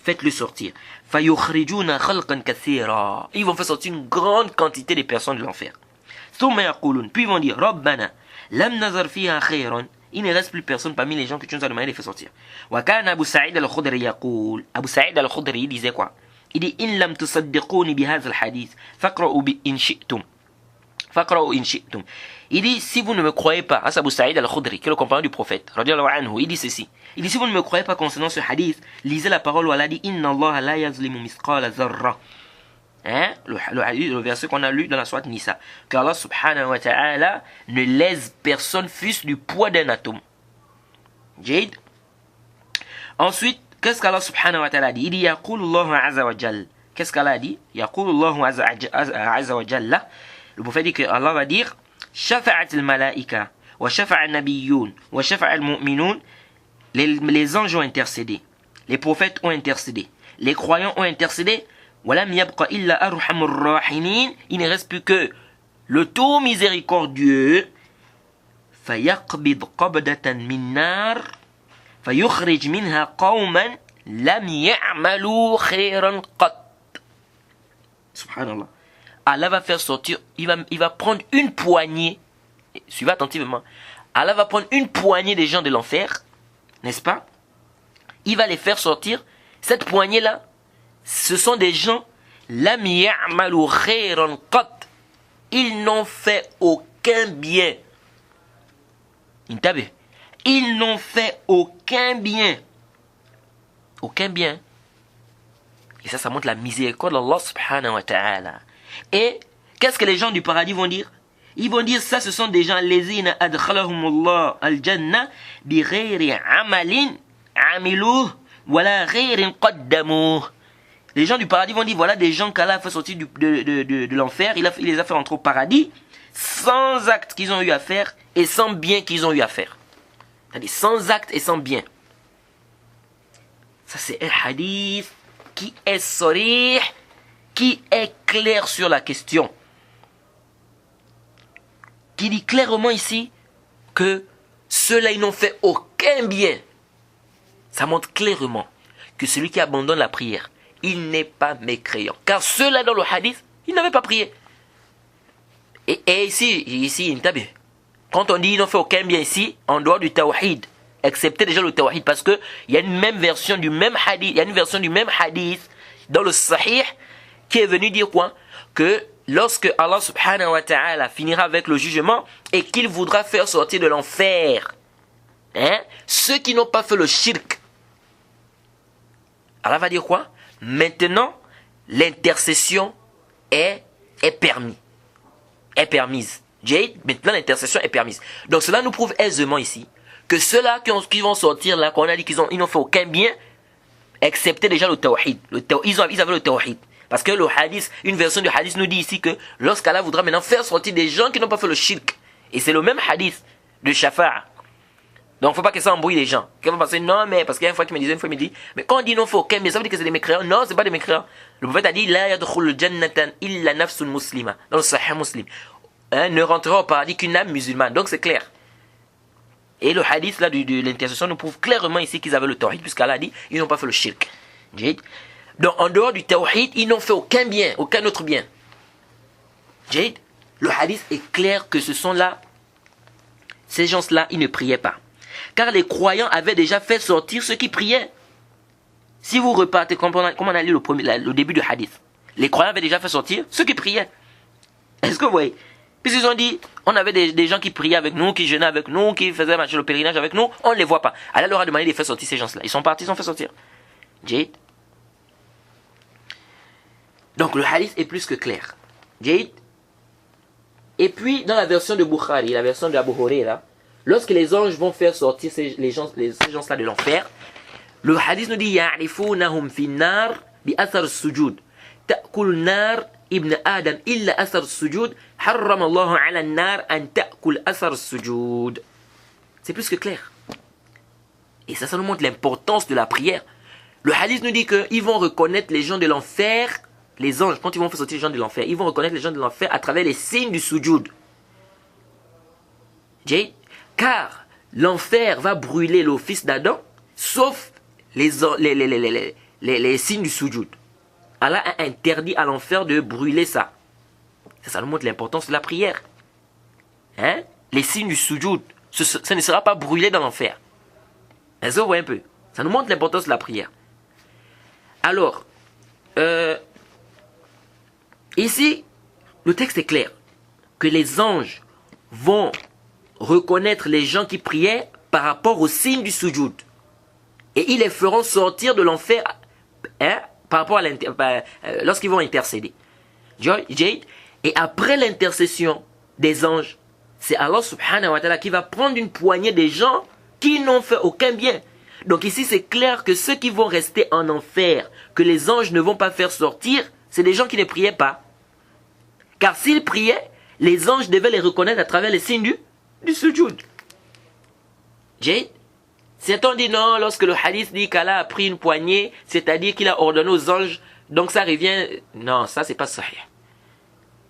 faites-le sortir. Fayukhrijuna khalqan kathira. Ils vont faire sortir une grande quantité de personnes de l'enfer. Puis ils vont dire, Rabbana, lam nazar fiha khayran. Il ne reste plus personne parmi les gens que tu nous as demandé de faire sortir. Wa kana Abu Sa'id al-Khudri yaqul. Abu Sa'id al-Khudri, il disait quoi? Il dit, in lam tusaddiquni bi hadha al-hadith, faqra'u in shi'tum. Il dit, si vous ne me croyez pas, à Abu Sa'id al-Khudri, qui est le compagnon du prophète, radiyallahu anhu, il dit ceci. Il dit, si vous ne me croyez pas concernant ce hadith, lisez la parole où Allah dit, inna Allah la yazlimu misqala zarra. Le verset qu'on a lu dans la sourate Nisa, que Allah subhanahu wa ta'ala ne lèse personne fût du poids d'un atome. Jade. Ensuite, qu'est-ce qu'Allah subhanahu wa ta'ala dit? Il dit, yaqulullahu azza wa jal. Qu'est-ce qu'Allah dit? Yaqulullahu azza wa jalla. Le prophète dit que Allah va dire, shafa'at al-malaika, wa shafa'a al-nabiyyun, wa shafa'a al-mu'minun. Les anges ont intercédé, les prophètes ont intercédé, les croyants ont intercédé. Il ne reste plus que le tout miséricordieux, فيقبض قبضة من نار فيخرج منها قوما لم يعملوا خيرا قط. Subhanallah. Allah va faire sortir, il va prendre une poignée, suivez attentivement, Allah va prendre une poignée des gens de l'enfer, n'est-ce pas? Il va les faire sortir. Cette poignée-là, ce sont des gens, lam ya'malu khayran qat. Ils n'ont fait aucun bien. Ils n'ont fait aucun bien. Aucun bien. Et ça montre la miséricorde d'Allah subhanahu wa ta'ala. Et qu'est-ce que les gens du paradis vont dire? Ils vont dire ça, ce sont des gens lezina adkhalahumullah al-jannah bi ghayri amalin amiluh wala ghayrin qaddamuh. Les gens du paradis vont dire voilà des gens qu'Allah a fait sortir de l'enfer, il les a fait rentrer au paradis sans actes qu'ils ont eu à faire et sans bien qu'ils ont eu à faire. C'est-à-dire sans actes et sans bien. Ça c'est un hadith qui est sarih, qui est clair sur la question. Qui dit clairement ici que ceux-là, ils n'ont fait aucun bien. Ça montre clairement que celui qui abandonne la prière, il n'est pas mécréant. Car ceux-là dans le hadith, ils n'avaient pas prié. Et ici, quand on dit ils n'ont fait aucun bien ici, en dehors du tawhid, excepté déjà le tawhid, parce qu'il y a une même version du même hadith, il y a une version du même hadith dans le sahih qui est venu dire quoi? Que lorsque Allah subhanahu wa ta'ala finira avec le jugement et qu'il voudra faire sortir de l'enfer, ceux qui n'ont pas fait le shirk, Allah va dire quoi? Maintenant, l'intercession est permise. Maintenant, l'intercession est permise. Donc, cela nous prouve aisément ici que ceux-là qui vont sortir là, qu'on a dit ils n'ont fait aucun bien, excepté déjà le tawhid. Ils avaient le tawhid. Parce que le hadith, une version du hadith nous dit ici que lorsqu'Allah voudra maintenant faire sortir des gens qui n'ont pas fait le shirk, et c'est le même hadith de Shafa'a. Donc il ne faut pas que ça embrouille les gens. Quelqu'un va penser non, mais parce qu'il y a une fois qui me disait, mais quand on dit non, il faut aucun, mais ça veut dire que c'est des mécréants. Non, ce n'est pas des mécréants. Le prophète a dit la yadkhulu jannatan illa nafsun muslima. Dans le Sahih Muslim. Ne rentrera au paradis qu'une âme musulmane. Donc c'est clair. Et le hadith là de l'intercession nous prouve clairement ici qu'ils avaient le tawhid, puisqu'Allah a dit ils n'ont pas fait le shirk. Donc en dehors du tawhid, ils n'ont fait aucun bien, aucun autre bien. Le hadith est clair que ce sont là, ces gens-là, ils ne priaient pas. Car les croyants avaient déjà fait sortir ceux qui priaient. Si vous repartez, comme on a lu le début du hadith, les croyants avaient déjà fait sortir ceux qui priaient. Est-ce que vous voyez? Puisqu'ils ont dit, on avait des gens qui priaient avec nous, qui jeûnaient avec nous, qui faisaient le pèlerinage avec nous, on ne les voit pas. Allah leur a demandé de faire sortir ces gens-là. Ils sont partis, ils ont fait sortir. Donc le hadith est plus que clair. Et puis dans la version de Bukhari, la version de Abu Huraira, lorsque les anges vont faire sortir ces gens-là de l'enfer, le hadith nous dit ya'rifunahum fi nar bi athar sujud. Ta'kul nar ibn Adam illa athar sujud, harram Allah ala nar an ta'kul athar sujud. C'est plus que clair. Et ça nous montre l'importance de la prière. Le hadith nous dit qu'ils vont reconnaître les gens de l'enfer. Les anges, quand ils vont faire sortir les gens de l'enfer, ils vont reconnaître les gens de l'enfer à travers les signes du sujoud. Car l'enfer va brûler le fils d'Adam, sauf les signes du sujoud. Allah a interdit à l'enfer de brûler ça. Ça nous montre l'importance de la prière. Les signes du sujoud, ça ne sera pas brûlé dans l'enfer. Est-ce que vous voyez un peu? Ça nous montre l'importance de la prière. Alors, ici, le texte est clair, que les anges vont reconnaître les gens qui priaient par rapport au signe du sujoud. Et ils les feront sortir de l'enfer par rapport à lorsqu'ils vont intercéder. Et après l'intercession des anges, c'est Allah subhanahu wa ta'ala qui va prendre une poignée des gens qui n'ont fait aucun bien. Donc ici, c'est clair que ceux qui vont rester en enfer, que les anges ne vont pas faire sortir, c'est des gens qui ne priaient pas. Car s'ils priaient, les anges devaient les reconnaître à travers les signes du sujoud. Certains disent non, lorsque le hadith dit qu'Allah a pris une poignée, c'est-à-dire qu'il a ordonné aux anges, donc ça revient... Non, ça c'est pas sahih.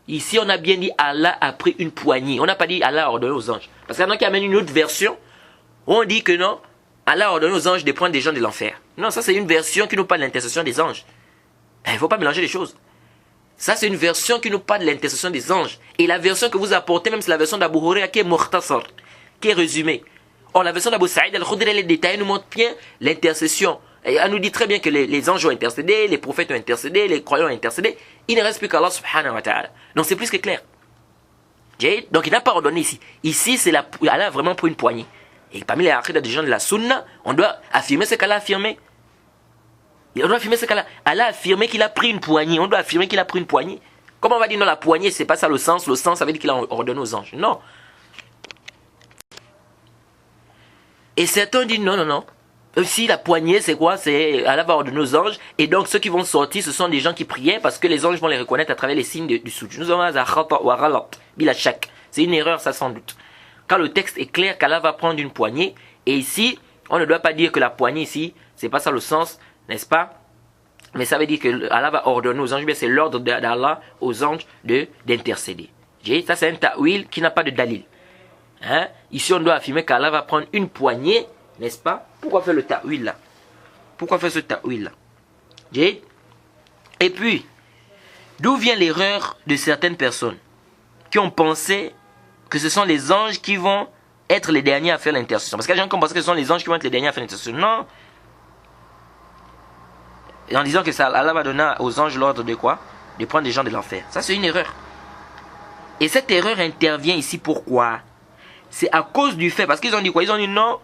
Ici, on a bien dit Allah a pris une poignée. On n'a pas dit Allah a ordonné aux anges. Parce qu'il y en a qui amènent une autre version où on dit que non, Allah a ordonné aux anges de prendre des gens de l'enfer. Non, ça c'est une version qui nous parle de l'intercession des anges. Il ne faut pas mélanger les choses. Ça c'est une version qui nous parle de l'intercession des anges. Et la version que vous apportez, même c'est la version d'Abu Huraira qui est mukhtasar, qui est résumée. Or la version d'Abu Saïd al-Khudri, les détails nous montrent bien l'intercession. Et elle nous dit très bien que les anges ont intercédé, les prophètes ont intercédé, les croyants ont intercédé. Il ne reste plus qu'Allah subhanahu wa ta'ala. Donc c'est plus que clair. Donc il n'a pas ordonné ici. Ici, c'est Allah a vraiment pris une poignée. Et parmi les aqidah des gens de la sunna, on doit affirmer ce qu'Allah a affirmé. Et on doit affirmer ce qu'Allah a affirmé qu'il a pris une poignée. On doit affirmer qu'il a pris une poignée. Comment on va dire non, la poignée, c'est pas ça le sens. Le sens, ça veut dire qu'il a ordonné aux anges. Non. Et certains disent non. Si la poignée, c'est quoi? C'est Allah va ordonner aux anges. Et donc, ceux qui vont sortir, ce sont des gens qui priaient parce que les anges vont les reconnaître à travers les signes du soujud. Nous avons c'est une erreur, ça sans doute. Car le texte est clair qu'Allah va prendre une poignée. Et ici, on ne doit pas dire que la poignée ici, c'est pas ça le sens, n'est-ce pas? Mais ça veut dire que Allah va ordonner aux anges, bien c'est l'ordre d'Allah aux anges d'intercéder. Ça c'est un ta'wil qui n'a pas de dalil. Hein? Ici, on doit affirmer qu'Allah va prendre une poignée, n'est-ce pas? Pourquoi faire le ta'wil là? Pourquoi faire ce ta'wil là? Et puis, d'où vient l'erreur de certaines personnes qui ont pensé que ce sont les anges qui vont être les derniers à faire l'intercession? Parce qu'il y a des gens qui ont pensé que ce sont les anges qui vont être les derniers à faire l'intercession. Non. Et en disant que ça, Allah va donner aux anges l'ordre de quoi? De prendre des gens de l'enfer. Ça, c'est une erreur. Et cette erreur intervient ici, pourquoi? C'est à cause du fait, parce qu'ils ont dit quoi? Ils ont dit non.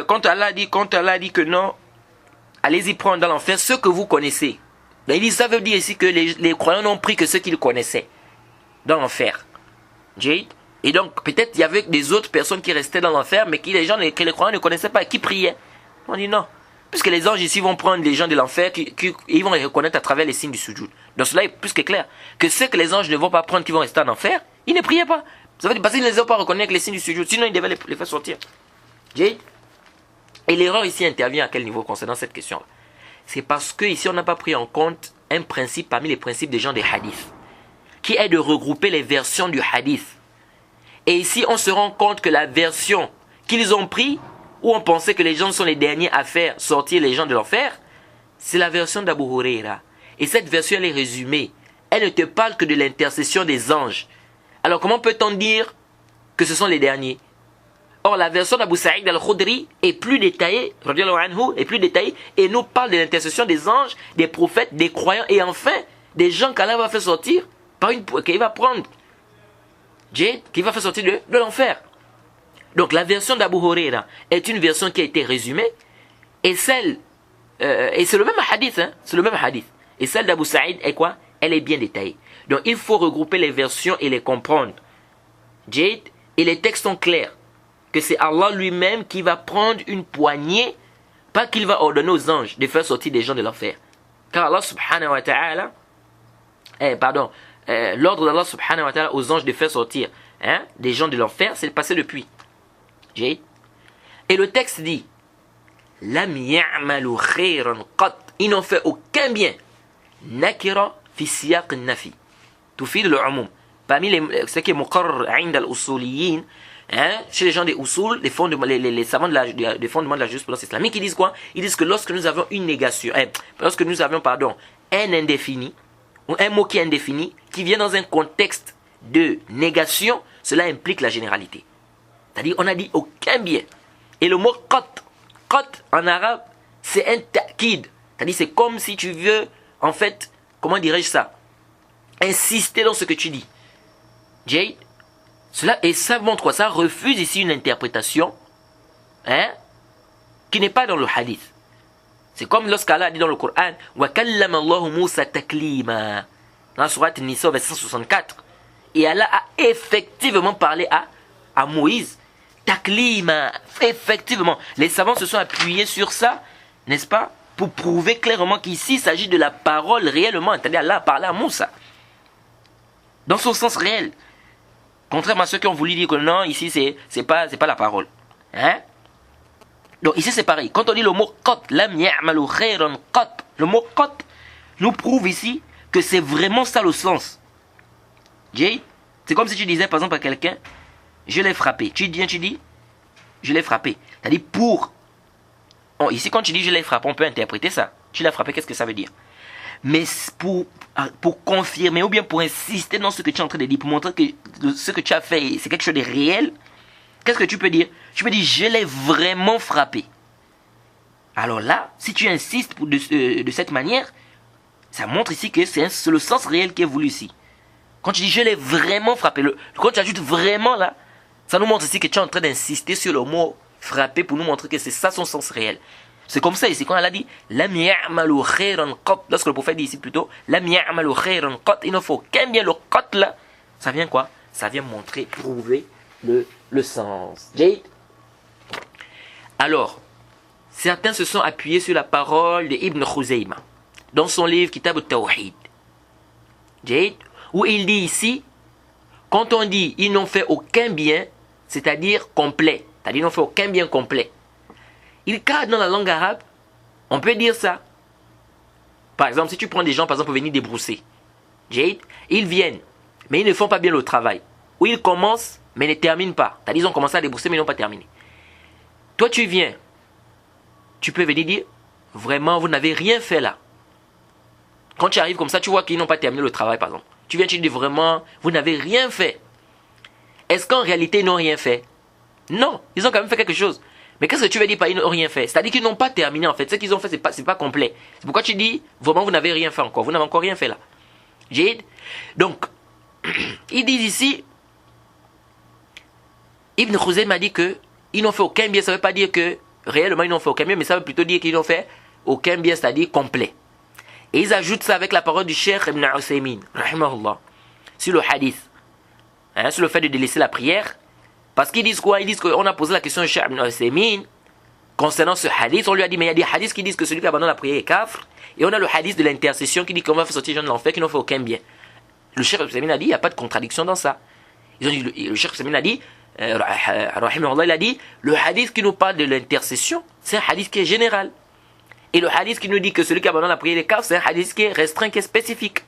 Quand Allah a dit que non, allez-y prendre dans l'enfer ce que vous connaissez. Ben, il dit, ça veut dire ici que les croyants n'ont pris que ce qu'ils connaissaient dans l'enfer. Et donc, peut-être il y avait des autres personnes qui restaient dans l'enfer, mais que les croyants ne connaissaient pas, qui priaient. On dit non. Puisque les anges ici vont prendre les gens de l'enfer, ils vont les reconnaître à travers les signes du sujoud. Donc cela est plus que clair. Que ceux que les anges ne vont pas prendre, qui vont rester en enfer, ils ne priaient pas. Ça veut dire parce qu'ils ne les ont pas reconnus avec les signes du sujoud. Sinon, ils devaient les faire sortir. Et l'erreur ici intervient à quel niveau concernant cette question-là? C'est parce que ici on n'a pas pris en compte un principe parmi les principes des gens des hadiths, qui est de regrouper les versions du hadith. Et ici on se rend compte que la version qu'ils ont pris, où on pensait que les gens sont les derniers à faire sortir les gens de l'enfer, c'est la version d'Abu Huraira. Et cette version elle est résumée. Elle ne te parle que de l'intercession des anges. Alors comment peut-on dire que ce sont les derniers? Or, la version d'Abu Saïd al-Khudri est plus détaillée, et nous parle de l'intercession des anges, des prophètes, des croyants, et enfin, des gens qu'Allah va faire sortir, qu'il va prendre, qu'il va faire sortir de l'enfer. Donc, la version d'Abu Huraira est une version qui a été résumée, et c'est le même hadith, c'est le même hadith. Et celle d'Abu Saïd est quoi? Elle est bien détaillée. Donc, il faut regrouper les versions et les comprendre. Et les textes sont clairs. Que c'est Allah lui-même qui va prendre une poignée, pas qu'il va ordonner aux anges de faire sortir des gens de l'enfer. Car Allah subhanahu wa ta'ala, l'ordre d'Allah subhanahu wa ta'ala aux anges de faire sortir des gens de l'enfer, c'est passé depuis. Et le texte dit, Lam ya'malu khayran qat, ils n'ont fait aucun bien. Nakira fi siyaq nafi. Tufid al-umum. Parmi ce qui est muqarrar 'inda al-usuliyin, chez les gens des usul, les savants des fondements de la jurisprudence islamique, ils disent quoi? Ils disent que lorsque nous avons une négation, lorsque nous avions, un indéfini, ou un mot qui est indéfini, qui vient dans un contexte de négation, cela implique la généralité. C'est-à-dire, on a dit aucun bien. Et le mot qat en arabe, c'est un ta'kid. C'est-à-dire, c'est comme si tu veux, en fait, comment dirais-je ça? Insister dans ce que tu dis. Et ça montre quoi? Ça refuse ici une interprétation qui n'est pas dans le hadith. C'est comme lorsqu'Allah a dit dans le Coran wa kallama Allahu Musa taklima, dans la sourate Nisa verset 164. Et Allah a effectivement parlé à Moïse taklima. Effectivement, les savants se sont appuyés sur ça, n'est-ce pas, pour prouver clairement qu'ici il s'agit de la parole réellement. C'est-à-dire Allah a parlé à Moussa dans son sens réel. Contrairement à ceux qui ont voulu dire que non, ici c'est pas la parole. Donc ici c'est pareil. Quand on dit le mot qat, lam ya'malu khayran qat, le mot qat nous prouve ici que c'est vraiment ça le sens. Jay, c'est comme si tu disais par exemple à quelqu'un, je l'ai frappé. Tu dis, je l'ai frappé. C'est-à-dire pour... Bon, ici, quand tu dis je l'ai frappé, on peut interpréter ça. Tu l'as frappé, qu'est-ce que ça veut dire? Mais pour confirmer ou bien pour insister dans ce que tu es en train de dire, pour montrer que ce que tu as fait, c'est quelque chose de réel, qu'est-ce que tu peux dire? Tu peux dire je l'ai vraiment frappé. Alors là, si tu insistes de cette manière, ça montre ici que c'est le sens réel qui est voulu ici. Quand tu dis je l'ai vraiment frappé, quand tu ajoutes vraiment là, ça nous montre ici que tu es en train d'insister sur le mot frapper pour nous montrer que c'est ça son sens réel. C'est comme ça ici, quand elle a dit lorsque le prophète dit ici plutôt il ne faut aucun bien, le qat là, ça vient quoi? Ça vient montrer, prouver le sens. Jade. Alors, certains se sont appuyés sur la parole de Ibn Khuzayma dans son livre Kitab al-Tawhid. Jade, où il dit ici, quand on dit ils n'ont fait aucun bien, c'est-à-dire complet, c'est-à-dire ils n'ont fait aucun bien complet. Il cadre dans la langue arabe, on peut dire ça. Par exemple, si tu prends des gens, par exemple, pour venir débrousser, Jade, ils viennent, mais ils ne font pas bien le travail. Ou ils commencent, mais ne terminent pas. C'est-à-dire ils ont commencé à débrousser, mais ils n'ont pas terminé. Toi, tu viens, tu peux venir dire, vraiment, vous n'avez rien fait là. Quand tu arrives comme ça, tu vois qu'ils n'ont pas terminé le travail, par exemple. Tu viens, tu dis vraiment, vous n'avez rien fait. Est-ce qu'en réalité, ils n'ont rien fait? Non, ils ont quand même fait quelque chose. Mais qu'est-ce que tu veux dire par ils n'ont rien fait? C'est-à-dire qu'ils n'ont pas terminé en fait. Ce qu'ils ont fait, c'est pas complet. C'est pourquoi tu dis, vraiment, vous n'avez rien fait encore. Vous n'avez encore rien fait là. Jade. Donc, ils disent ici, Ibn Khuzayma m'a dit que ils n'ont fait aucun bien. Ça ne veut pas dire que réellement ils n'ont fait aucun bien, mais ça veut plutôt dire qu'ils n'ont fait aucun bien, c'est-à-dire complet. Et ils ajoutent ça avec la parole du Cheikh Ibn Uthaymin, rahimahullah, sur le hadith, sur le fait de délaisser la prière. Parce qu'ils disent quoi? Ils disent qu'on a posé la question au Cheikh Ibn Uthaymin concernant ce hadith. On lui a dit, mais il y a des hadiths qui disent que celui qui abandonne la prière est kafr. Et on a le hadith de l'intercession qui dit qu'on va faire sortir les gens de l'enfer qui n'ont fait aucun bien. Le Cheikh Ibn Uthaymin a dit, il n'y a pas de contradiction dans ça. Ils ont dit, le Cheikh Ibn Uthaymin a dit, rahimahullah, il a dit, le hadith qui nous parle de l'intercession, c'est un hadith qui est général. Et le hadith qui nous dit que celui qui abandonne la prière est kafr, c'est un hadith qui est restreint, qui est spécifique.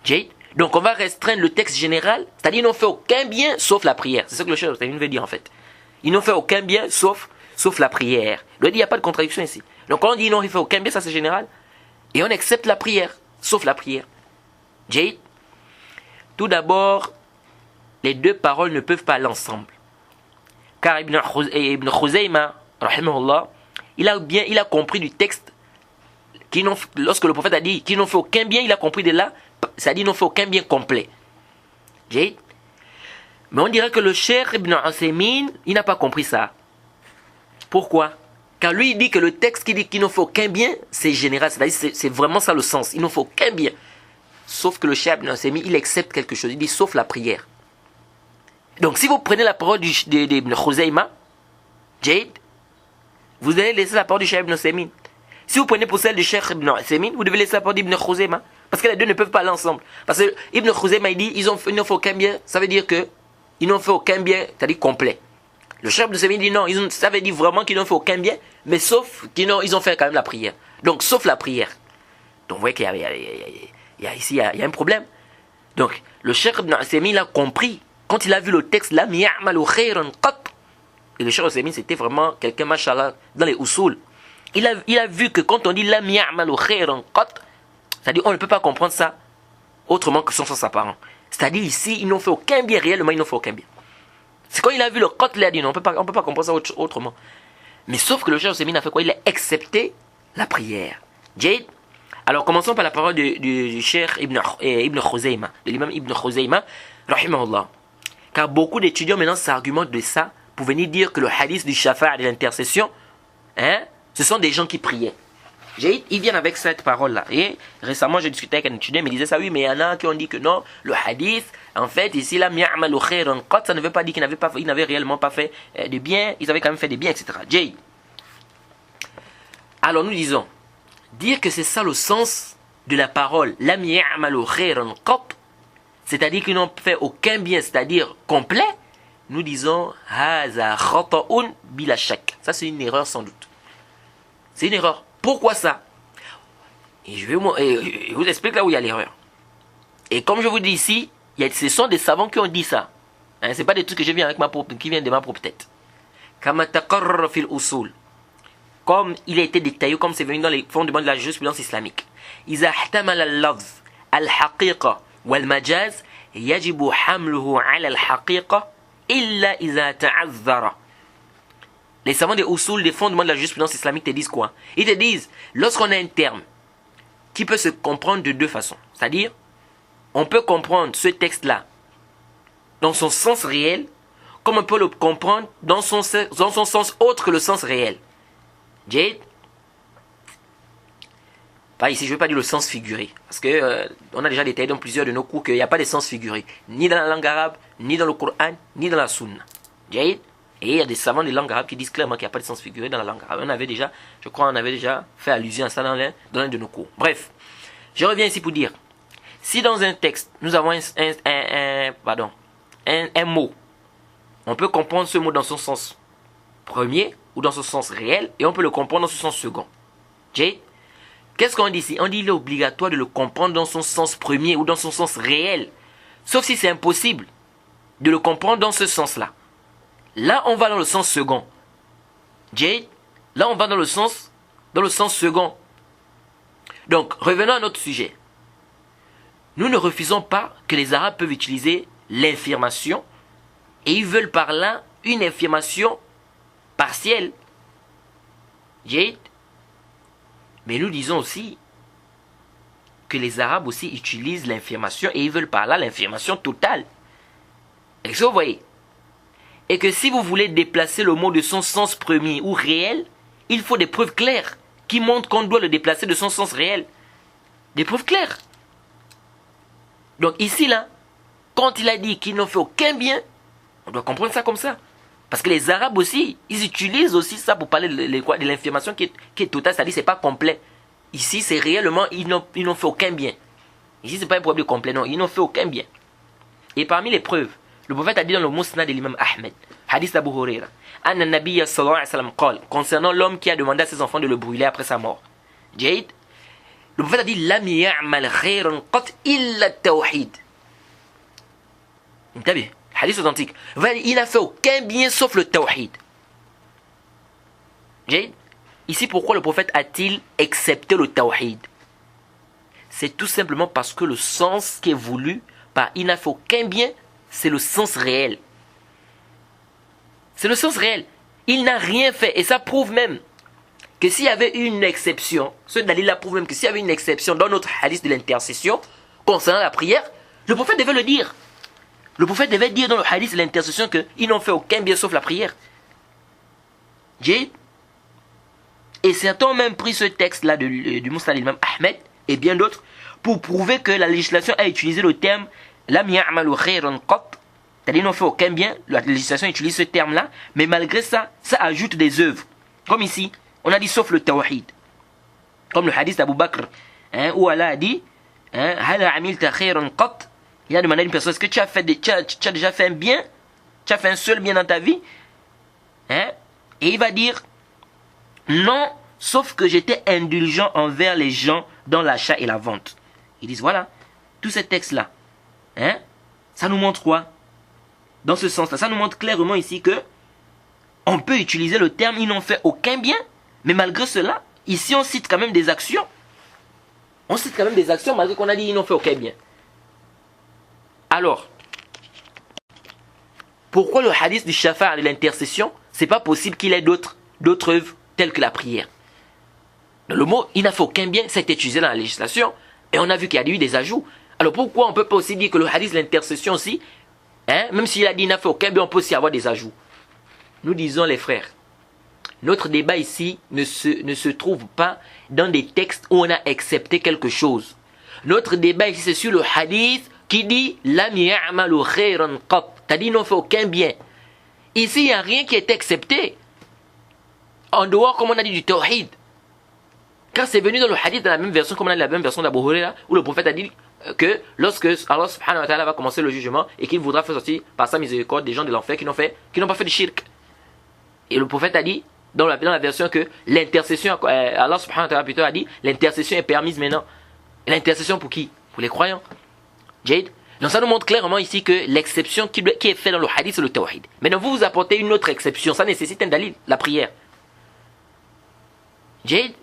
Jade. Donc on va restreindre le texte général, c'est-à-dire ils n'ont fait aucun bien sauf la prière. C'est ce que le Cheikh veut dire en fait. Ils n'ont fait aucun bien sauf la prière. Il dit il n'y a pas de contradiction ici. Donc quand on dit ils n'ont fait aucun bien, ça c'est général. Et on accepte la prière, sauf la prière. Jade. Tout d'abord, les deux paroles ne peuvent pas aller ensemble. Car Ibn Khuzayma, rahimahullah, il a compris du texte, lorsque le prophète a dit qu'ils n'ont fait aucun bien, il a compris de là, c'est-à-dire qu'ils n'ont fait aucun bien complet. Mais on dirait que le Cheikh Ibn Uthaymin, il n'a pas compris ça. Pourquoi? Car lui, il dit que le texte qui dit qu'ils n'ont fait aucun bien, c'est général, c'est-à-dire c'est vraiment ça le sens, ils n'ont fait aucun bien. Sauf que le Cheikh Ibn Uthaymin, il accepte quelque chose, il dit sauf la prière. Donc si vous prenez la parole d'Ibn Khuzayma, Jade, vous allez laisser la parole du Cheikh Ibn Uthaymin. Si vous prenez pour celle du Cheikh Ibn Uthaymin, vous devez laisser la parole d'Ibn Khuzayma. Parce que les deux ne peuvent pas aller ensemble. Parce que Ibn Khuzayma, il dit ils n'ont fait aucun bien. Ça veut dire que ils n'ont fait aucun bien, c'est-à-dire complet. Le Cheikh Ibn Uthaymin dit non, ça veut dire vraiment qu'ils n'ont fait aucun bien, mais sauf qu'ils ont fait quand même la prière. Donc sauf la prière. Donc vous voyez qu'il y a ici un problème. Donc le Cheikh Ibn Uthaymin, il a compris. Quand il a vu le texte, là, et le Cheikh Uthaymin, c'était vraiment quelqu'un, machallah, dans les usul. Il a vu que quand on dit lam ya'malu khayran qat, c'est-à-dire on ne peut pas comprendre ça autrement que son sens apparent. C'est-à-dire ici, ils n'ont fait aucun bien, réellement, ils n'ont fait aucun bien. C'est quand il a vu le qat, il a dit non, on peut pas comprendre ça autrement. Mais sauf que le Cheikh Uthaymin a fait quoi? Il a accepté la prière. Jade. Alors commençons par la parole du Cheikh Ibn Khuzayma, de l'imam Ibn Khuzayma, rahimahullah. Car beaucoup d'étudiants maintenant s'argumentent de ça pour venir dire que le hadith du shafa'a de l'intercession, ce sont des gens qui priaient. Ils viennent avec cette parole-là. Et récemment, j'ai discuté avec un étudiant, il me disait ça, oui, mais il y en a qui ont dit que non, le hadith, en fait, ici, là, ça ne veut pas dire qu'ils n'avaient réellement pas fait de bien, ils avaient quand même fait des biens, etc. Alors nous disons, dire que c'est ça le sens de la parole, lam ya'malu khayran qat, c'est-à-dire qu'ils n'ont fait aucun bien, c'est-à-dire complet, nous disons haza khata'un bila shak. Ça c'est une erreur sans doute. C'est une erreur. Pourquoi ça? Et je vous explique là où il y a l'erreur. Et comme je vous dis ici, Ce sont des savants qui ont dit ça. Hein, c'est pas des trucs que je viens avec qui viennent de ma propre tête. Kama taqarrara fil usul. Comme il a été détaillé, comme c'est venu dans les fondements de la jurisprudence islamique. إذا احتمل اللفظ الحقيقة والمجاز يجب حمله على الحقيقة إلا إذا تعذر. Les savants des usul, des fondements de la jurisprudence islamique te disent quoi? Ils te disent, lorsqu'on a un terme qui peut se comprendre de deux façons, c'est-à-dire, on peut comprendre ce texte-là dans son sens réel, comme on peut le comprendre dans son sens autre que le sens réel. Jade, pas ici, je ne veux pas dire le sens figuré, parce que on a déjà détaillé dans plusieurs de nos cours qu'il n'y a pas de sens figuré, ni dans la langue arabe, ni dans le Coran, ni dans la Sunna. Jade. Et il y a des savants de langue arabe qui disent clairement qu'il n'y a pas de sens figuré dans la langue arabe. On avait déjà fait allusion à ça dans l'un de nos cours. Bref, je reviens ici pour dire, si dans un texte, nous avons un mot, on peut comprendre ce mot dans son sens premier ou dans son sens réel, et on peut le comprendre dans son sens second. Qu'est-ce qu'on dit ici? On dit qu'il est obligatoire de le comprendre dans son sens premier ou dans son sens réel, sauf si c'est impossible de le comprendre dans ce sens-là. Là, on va dans le sens second. Là, on va dans le sens second. Donc, revenons à notre sujet. Nous ne refusons pas que les Arabes peuvent utiliser l'infirmation, et ils veulent par là une infirmation partielle. Mais nous disons aussi que les Arabes aussi utilisent l'infirmation, et ils veulent par là l'infirmation totale. Est-ce que vous voyez? Et que si vous voulez déplacer le mot de son sens premier ou réel, il faut des preuves claires qui montrent qu'on doit le déplacer de son sens réel. Des preuves claires. Donc ici, là, quand il a dit qu'il n'en fait aucun bien, on doit comprendre ça comme ça. Parce que les Arabes aussi, ils utilisent aussi ça pour parler de l'information qui est totale, c'est-à-dire que ce n'est pas complet. Ici, c'est réellement, ils n'ont fait aucun bien. Ici, ce n'est pas un problème complet, non, ils n'ont fait aucun bien. Et parmi les preuves, le prophète a dit dans le Musnad de l'imam Ahmed, hadith d'Abu Huraira, Anna Nabiyya sallallahu alayhi wa sallam qala, concernant l'homme qui a demandé à ses enfants de le brûler après sa mort. Jade, le prophète a dit, Lam ya'mal khayran qat illa tawhid. Hadith authentique. Il n'a fait aucun bien sauf le tawhid. Jade, ici pourquoi le prophète a-t-il accepté le tawhid? C'est tout simplement parce que le sens qui est voulu par il n'a fait aucun bien, c'est le sens réel. C'est le sens réel. Il n'a rien fait. Et ça prouve même que s'il y avait une exception, ce dalil-là prouve même que s'il y avait une exception dans notre hadith de l'intercession, concernant la prière, le prophète devait le dire. Le prophète devait dire dans le hadith de l'intercession qu'ils n'ont fait aucun bien sauf la prière. Et certains ont même pris ce texte-là du Musnad l'imam Ahmed et bien d'autres pour prouver que la législation a utilisé le terme Lam ya'malu khayran qat, c'est-à-dire ils n'ont fait aucun bien. La législation utilise ce terme-là, mais malgré ça, ça ajoute des œuvres. Comme ici, on a dit sauf le tawhid. Comme le hadith d'Abu Bakr, où Allah a dit Hal amilta khayran qat. Il a demandé à une personne, est-ce que tu as déjà fait un bien? Tu as fait un seul bien dans ta vie? Et il va dire non, sauf que j'étais indulgent envers les gens dans l'achat et la vente. Ils disent voilà, tous ces textes-là, ça nous montre quoi? Dans ce sens-là, ça nous montre clairement ici que on peut utiliser le terme ils n'ont fait aucun bien, mais malgré cela, ici on cite quand même des actions. On cite quand même des actions malgré qu'on a dit ils n'ont fait aucun bien. Alors, pourquoi le hadith du shafa' de l'intercession, c'est pas possible qu'il ait d'autres œuvres telles que la prière? Le mot il n'a fait aucun bien, ça a été utilisé dans la législation et on a vu qu'il y a eu des ajouts. Alors pourquoi on peut pas aussi dire que le hadith de l'intercession aussi, même s'il a dit il n'a fait aucun bien, on peut aussi avoir des ajouts? Nous disons les frères, notre débat ici ne se trouve pas dans des textes où on a accepté quelque chose. Notre débat ici c'est sur le hadith qui dit Lam ya'malu khayran qat, c'est-à-dire ils n'ont fait aucun bien. Ici il n'y a rien qui est accepté en dehors, comme on a dit, du tawhid. Car c'est venu dans le hadith, dans la même version, comme on a dit, la même version d'Abu Huraira, où le prophète a dit que lorsque Allah subhanahu wa ta'ala va commencer le jugement et qu'il voudra faire sortir par sa miséricorde des gens de l'enfer qui n'ont pas fait de shirk. Et le prophète a dit, dans la version que l'intercession, Allah subhanahu wa ta'ala plutôt a dit, l'intercession est permise maintenant. Et l'intercession pour qui? Pour les croyants. Jade. Donc ça nous montre clairement ici que l'exception qui est faite dans le hadith, c'est le tawhid. Maintenant, vous apportez une autre exception. Ça nécessite un dalil, la prière. Jade.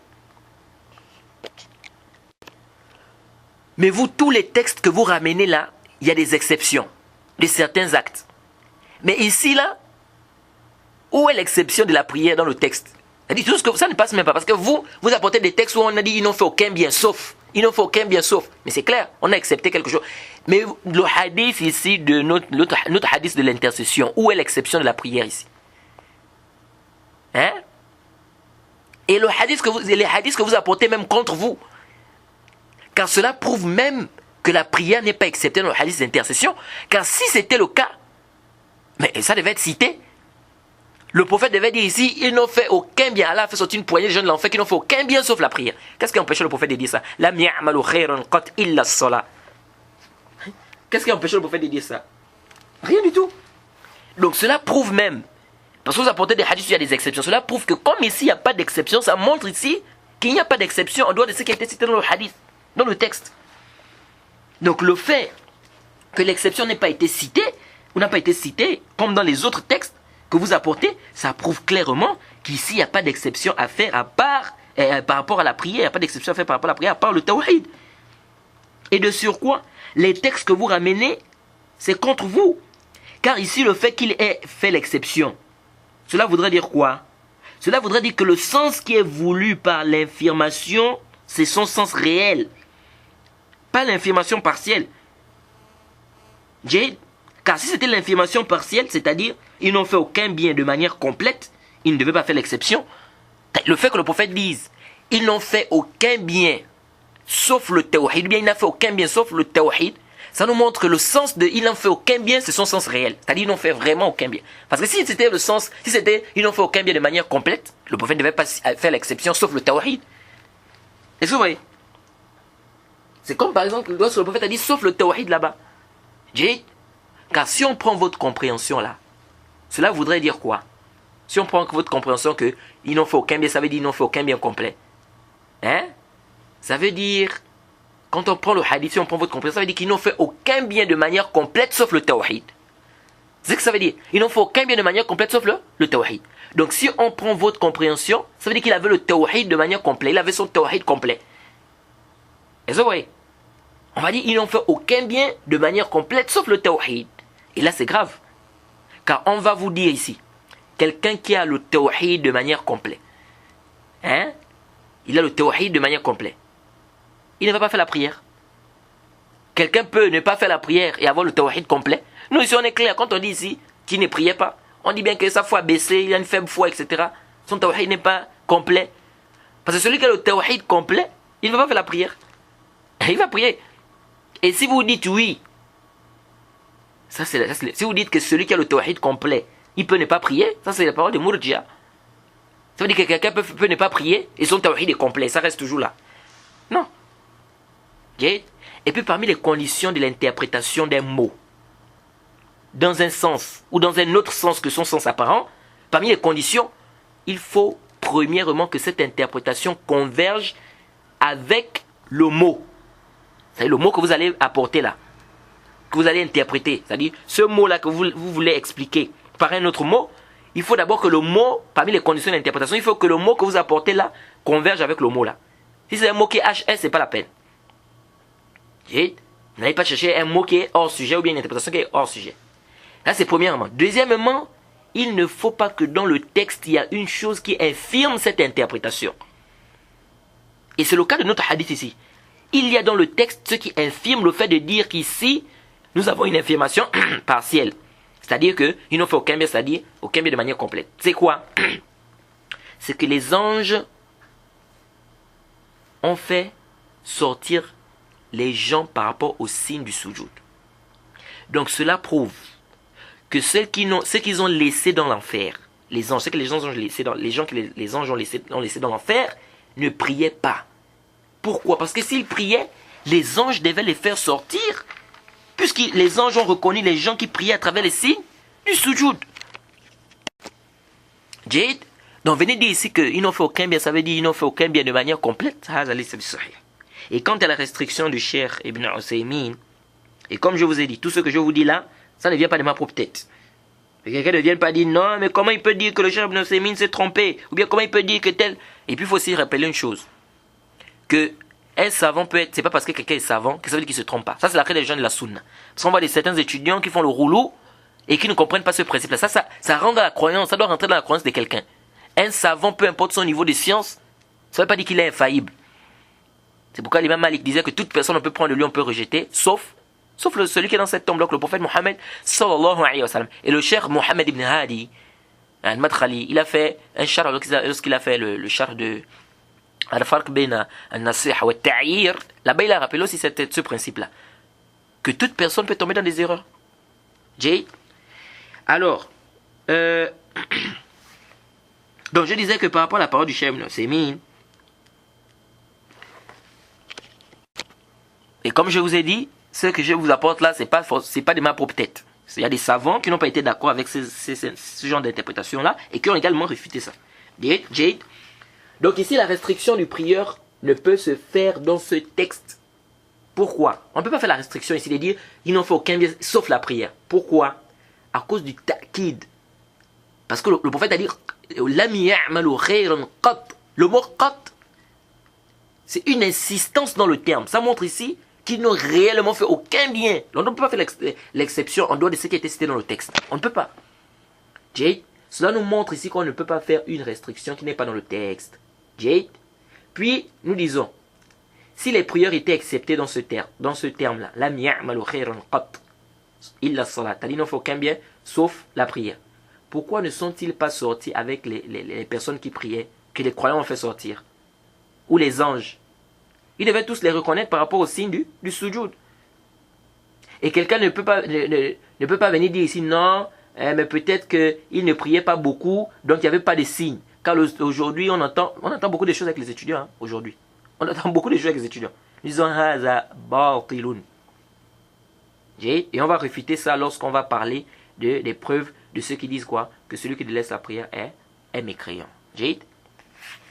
Mais vous, tous les textes que vous ramenez là, il y a des exceptions de certains actes. Mais ici, là, où est l'exception de la prière dans le texte? C'est-à-dire, tout ce que ça ne passe même pas. Parce que vous apportez des textes où on a dit ils n'ont fait aucun bien sauf. Ils n'ont fait aucun bien sauf. Mais c'est clair, on a accepté quelque chose. Mais le hadith ici, de notre hadith de l'intercession, où est l'exception de la prière ici? Hein? Et les hadiths que vous apportez même contre vous. Car cela prouve même que la prière n'est pas acceptée dans le hadith d'intercession. Car si c'était le cas, mais ça devait être cité. Le prophète devait dire ici, ils n'ont fait aucun bien. Allah a fait sortir une poignée de jeunes de l'enfer qui n'ont fait aucun bien sauf la prière. Qu'est-ce qui empêchait le prophète de dire ça? Lam ya'malu khayran qat illa as-salat. Qu'est-ce qui empêchait le prophète de dire ça? Rien du tout. Donc cela prouve même, parce que vous apportez des hadiths où il y a des exceptions, cela prouve que comme ici il n'y a pas d'exception, ça montre ici qu'il n'y a pas d'exception en dehors de ce qui a été cité dans le hadith, dans le texte. Donc le fait que l'exception n'ait pas été citée, ou n'a pas été citée, comme dans les autres textes que vous apportez, ça prouve clairement qu'ici il n'y a pas d'exception à faire à part, par rapport à la prière, il n'y a pas d'exception à faire par rapport à la prière à part le tawhid. Et de surcroît, les textes que vous ramenez, c'est contre vous. Car ici, le fait qu'il ait fait l'exception, cela voudrait dire quoi? Cela voudrait dire que le sens qui est voulu par l'infirmation, c'est son sens réel. Pas l'infirmation partielle. Car si c'était l'infirmation partielle, c'est-à-dire, ils n'ont fait aucun bien de manière complète, ils ne devaient pas faire l'exception. Le fait que le prophète dise, ils n'ont fait aucun bien, sauf le tawhid, ou bien il n'a fait aucun bien sauf le tawhid, ça nous montre que le sens de il n'en fait aucun bien, c'est son sens réel. C'est-à-dire ils n'ont fait vraiment aucun bien. Parce que si c'était le sens, si c'était ils n'ont fait aucun bien de manière complète, le prophète ne devait pas faire l'exception sauf le tawhid. Est-ce que vous voyez? C'est comme par exemple lorsque le prophète a dit sauf le tawhid là-bas. Car si on prend votre compréhension là, cela voudrait dire quoi? Si on prend votre compréhension que ils n'ont fait aucun bien, ça veut dire ils n'ont fait aucun bien complet. Hein? Ça veut dire, quand on prend le hadith, si on prend votre compréhension, ça veut dire qu'ils n'ont fait aucun bien de manière complète sauf le tawhid. C'est ce que ça veut dire. Ils n'ont fait aucun bien de manière complète sauf le tawhid. Donc si on prend votre compréhension, ça veut dire qu'il avait le tawhid de manière complète. Il avait son tawhid complet. Et ça, vous voyez? On va dire ils n'ont fait aucun bien de manière complète sauf le tawhid. Et là c'est grave. Car on va vous dire ici, quelqu'un qui a le tawhid de manière complète, hein? Il a le tawhid de manière complète. Il ne va pas faire la prière. Quelqu'un peut ne pas faire la prière et avoir le tawhid complet. Nous ici on est clair, quand on dit ici qu'il ne priait pas, on dit bien que sa foi a baissé, il a une faible foi, etc. Son tawhid n'est pas complet. Parce que celui qui a le tawhid complet, il ne va pas faire la prière. Il va prier. Et si vous dites oui, si vous dites que celui qui a le tawhid complet, il peut ne pas prier, ça c'est la parole de Murjia. Ça veut dire que quelqu'un peut ne pas prier et son tawhid est complet, ça reste toujours là. Non. Et puis parmi les conditions de l'interprétation d'un mot, dans un sens ou dans un autre sens que son sens apparent, parmi les conditions, il faut premièrement que cette interprétation converge avec le mot. C'est-à-dire le mot que vous allez apporter là, que vous allez interpréter. C'est-à-dire ce mot-là que vous voulez expliquer par un autre mot, il faut d'abord que le mot, parmi les conditions d'interprétation, il faut que le mot que vous apportez là converge avec le mot là. Si c'est un mot qui est HS, c'est pas la peine. Vous n'allez pas chercher un mot qui est hors sujet ou bien une interprétation qui est hors sujet. Là, c'est premièrement. Deuxièmement, il ne faut pas que dans le texte, il y a une chose qui infirme cette interprétation. Et c'est le cas de notre hadith ici. Il y a dans le texte ce qui infirme le fait de dire qu'ici, nous avons une infirmation partielle. C'est-à-dire qu'ils n'ont fait aucun bien, c'est-à-dire aucun bien de manière complète. C'est quoi? C'est que les anges ont fait sortir les gens par rapport au signe du soujoud. Donc cela prouve que ceux qu'ils ont laissés dans l'enfer, les anges, ceux que les anges ont laissés dans, les gens que les anges ont laissés dans l'enfer, ne priaient pas. Pourquoi? Parce que s'ils priaient, les anges devaient les faire sortir, puisque les anges ont reconnu les gens qui priaient à travers les signes du soujoud. Jade, donc venez dire ici qu'ils n'ont fait aucun bien, ça veut dire qu'ils n'ont fait aucun bien de manière complète. Et quant à la restriction du Cheikh Ibn Usaymin, Et comme je vous ai dit, tout ce que je vous dis là, ça ne vient pas de ma propre tête. Que quelqu'un ne vienne pas dire non, mais comment il peut dire que le Cheikh Ibn Ousaymin s'est trompé? Ou bien comment il peut dire que tel. Et puis il faut aussi rappeler une chose. Que un savant peut être, c'est pas parce que quelqu'un est savant que ça veut dire qu'il se trompe pas. Ça, c'est la crainte des gens de la sunna. Parce qu'on voit certains étudiants qui font le rouleau et qui ne comprennent pas ce principe-là. Ça rentre dans la croyance, ça doit rentrer dans la croyance de quelqu'un. Un savant, peu importe son niveau de science, ça ne veut pas dire qu'il est infaillible. C'est pourquoi l'imam Malik disait que toute personne on peut prendre de lui, on peut rejeter, sauf celui qui est dans cette tombe-là, le prophète Mohammed sallallahu alayhi wa sallam. Et le cheikh Mohammed ibn Hadi, al-Madkhali, il a fait un char, lorsqu'il a fait le char de al-farq bayna al-nasih wa al-ta'yir, là-bas il a rappelé aussi ce principe-là, que toute personne peut tomber dans des erreurs. Jay. Alors, donc je disais que par rapport à la parole du cheikh Ibn Ousaymin, et comme je vous ai dit, ce que je vous apporte là, c'est pas de ma propre tête. Il y a des savants qui n'ont pas été d'accord avec ce genre d'interprétation là et qui ont également réfuté ça. Jade. Donc ici, la restriction du prieur ne peut se faire dans ce texte. Pourquoi? On ne peut pas faire la restriction ici de dire il n'en faut aucun bien sauf la prière. Pourquoi? À cause du ta'kid. Parce que le prophète a dit le mot qat, c'est une insistance dans le terme. Ça montre ici qu'ils n'ont réellement fait aucun bien. On ne peut pas faire l'exception en dehors de ce qui a été cité dans le texte. On ne peut pas. Jade, cela nous montre ici qu'on ne peut pas faire une restriction qui n'est pas dans le texte. Jade. Puis, nous disons, si les prières étaient acceptées dans ce terme-là, la ya'malu khayran qat illa salat, il n'en faut aucun bien sauf la prière. Pourquoi ne sont-ils pas sortis avec les personnes qui priaient, que les croyants ont fait sortir? Ou les anges? Ils devaient tous les reconnaître par rapport au signe du sujoud. Et quelqu'un ne peut pas venir dire ici, non, mais peut-être qu'ils ne priaient pas beaucoup, donc il n'y avait pas de signe. Car aujourd'hui, on entend beaucoup de choses avec les étudiants. Hein, aujourd'hui. On entend beaucoup de choses avec les étudiants. Ils disent, haza batilun. Et on va réfuter ça lorsqu'on va parler des preuves de ceux qui disent quoi? Que celui qui délaisse la prière est mécréant. Jade.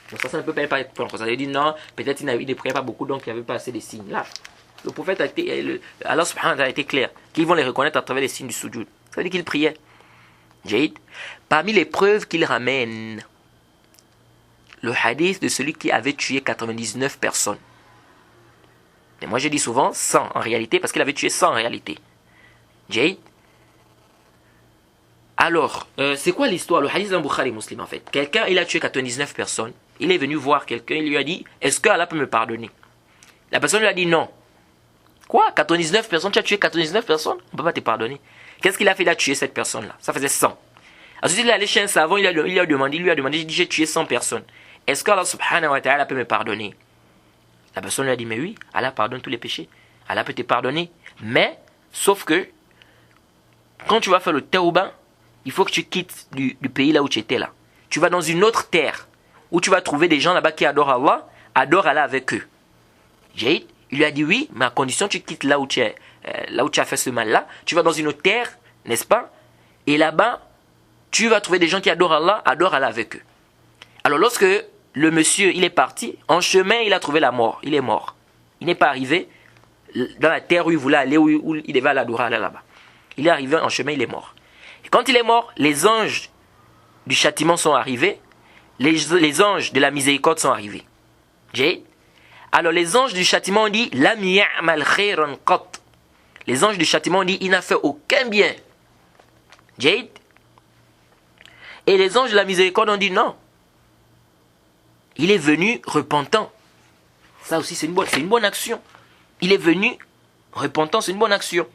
Donc ça ne peut pas être contre. Ça veut dire non, peut-être il ne priait pas beaucoup, donc il n'y avait pas assez de signes. Là, le prophète Allah subhanahu wa ta'ala a été clair, qu'ils vont les reconnaître à travers les signes du sujoud. Ça veut dire qu'il priait. Jade. Parmi les preuves qu'il ramène, le hadith de celui qui avait tué 99 personnes. Et moi je dis souvent 100 en réalité, parce qu'il avait tué 100 en réalité. Jade. Alors, c'est quoi l'histoire? Le hadith d'un Bukhari Muslim en fait. Quelqu'un, il a tué 99 personnes. Il est venu voir quelqu'un, il lui a dit, est-ce que Allah peut me pardonner? La personne lui a dit non. Quoi? 99 personnes? Tu as tué 99 personnes? On ne peut pas te pardonner. Qu'est-ce qu'il a fait? Il a tué cette personne-là. Ça faisait 100. Ensuite, il est allé chez un savant, il lui a demandé, j'ai tué 100 personnes. Est-ce que Allah subhanahu wa ta'ala peut me pardonner? La personne lui a dit, mais oui, Allah pardonne tous les péchés. Allah peut te pardonner. Mais, sauf que, quand tu vas faire le tawbah, il faut que tu quittes du pays là où tu étais là. Tu vas dans une autre terre où tu vas trouver des gens là-bas qui adore Allah avec eux. Jade, il lui a dit oui, mais à condition que tu quittes là où tu as fait ce mal-là. Tu vas dans une autre terre, n'est-ce pas? Et là-bas, tu vas trouver des gens qui adorent Allah avec eux. Alors lorsque le monsieur, il est parti, en chemin, il a trouvé la mort. Il est mort. Il n'est pas arrivé dans la terre où il voulait aller, où il devait aller adorer Allah là-bas. Il est arrivé en chemin, il est mort. Et quand il est mort, les anges du châtiment sont arrivés. Les anges de la miséricorde sont arrivés. Jade. Alors les anges du châtiment ont dit Lam ya'mal khayran qat. Les anges du châtiment ont dit il n'a fait aucun bien. Jade. Et les anges de la miséricorde ont dit non. Il est venu repentant. Ça aussi c'est une bonne action. Il est venu repentant, c'est une bonne action.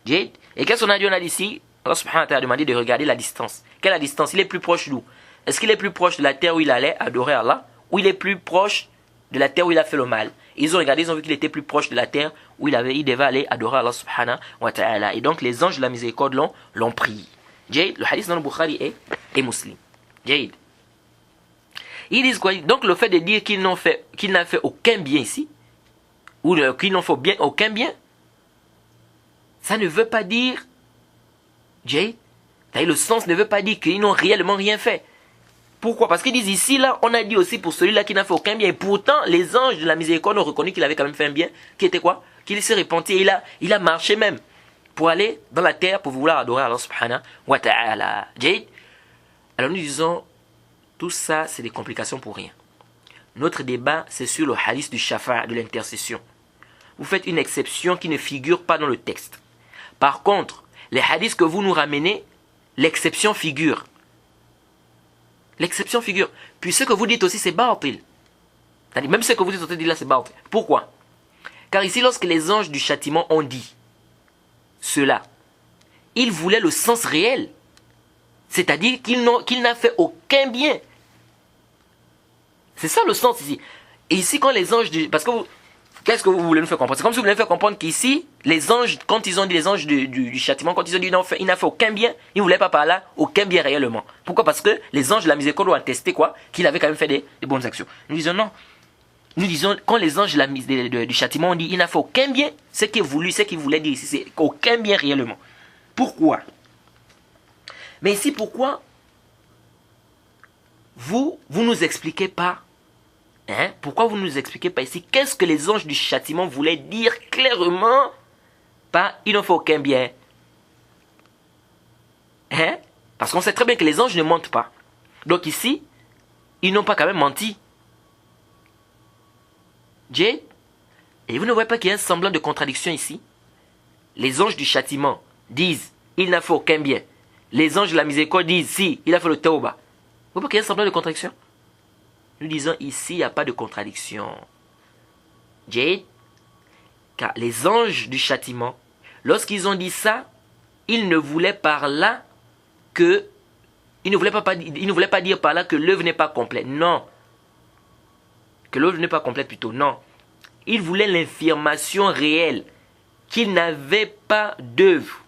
Jade. Et qu'est-ce qu'on a dit? On a dit ici, Allah subhanahu wa ta'ala a demandé de regarder la distance. Quelle est la distance? Il est plus proche d'où? Est-ce qu'il est plus proche de la terre où il allait adorer Allah, ou il est plus proche de la terre où il a fait le mal? Ils ont regardé, ils ont vu qu'il était plus proche de la terre où il devait aller adorer Allah subhanahu wa ta'ala. Et donc les anges de la miséricorde l'ont pris. Jade, le hadith dans le Bukhari est muslim. Jade. Ils disent quoi? Donc le fait de dire qu'il n'a fait aucun bien ici, ou qu'il n'en faut bien aucun bien, ça ne veut pas dire, Jade, le sens ne veut pas dire qu'ils n'ont réellement rien fait. Pourquoi? Parce qu'ils disent ici, là, on a dit aussi pour celui-là qui n'a fait aucun bien. Et pourtant, les anges de la miséricorde ont reconnu qu'il avait quand même fait un bien. Qui était quoi? Qu'il s'est repenti et il a marché même. pour aller dans la terre pour vouloir adorer Allah subhanahu wa ta'ala. Alors nous disons, tout ça c'est des complications pour rien. Notre débat c'est sur le hadith du shafa', de l'intercession. Vous faites une exception qui ne figure pas dans le texte. Par contre, les hadiths que vous nous ramenez, l'exception figure. L'exception figure. Puis ce que vous dites aussi c'est batil. C'est-à-dire même ce que vous dites là c'est batil. Pourquoi? Car ici lorsque les anges du châtiment ont dit cela, ils voulaient le sens réel. C'est-à-dire qu'il n'a fait aucun bien. C'est ça le sens ici. Et ici quand les anges parce que qu'est-ce que vous voulez nous faire comprendre? C'est comme si vous voulez nous faire comprendre qu'ici, les anges, quand ils ont dit les anges du châtiment, quand ils ont dit il n'a fait aucun bien, ils ne voulaient pas par là aucun bien réellement. Pourquoi? Parce que les anges de la miséricorde ont attesté quoi? Qu'il avait quand même fait des bonnes actions. Nous disons non. Nous disons, quand les anges du châtiment ont dit il n'a fait aucun bien, ce qu'il voulait dire ici, c'est aucun bien réellement. Pourquoi? Mais ici, pourquoi vous nous expliquez pas? Pourquoi vous ne nous expliquez pas ici qu'est-ce que les anges du châtiment voulaient dire clairement par il ne faut aucun bien? Parce qu'on sait très bien que les anges ne mentent pas. Donc ici, ils n'ont pas quand même menti. Et vous ne voyez pas qu'il y a un semblant de contradiction ici? Les anges du châtiment disent il n'a fait aucun bien. Les anges de la miséricorde disent si, il a fait le tauba. Vous voyez pas qu'il y a un semblant de contradiction? Nous disons ici, il n'y a pas de contradiction. Car les anges du châtiment, lorsqu'ils ont dit ça, ils ne voulaient par là que... Ils ne voulaient pas dire par là que l'œuvre n'est pas complète. Non. Que l'œuvre n'est pas complète plutôt. Non. Ils voulaient l'information réelle. Qu'ils n'avaient pas d'œuvre.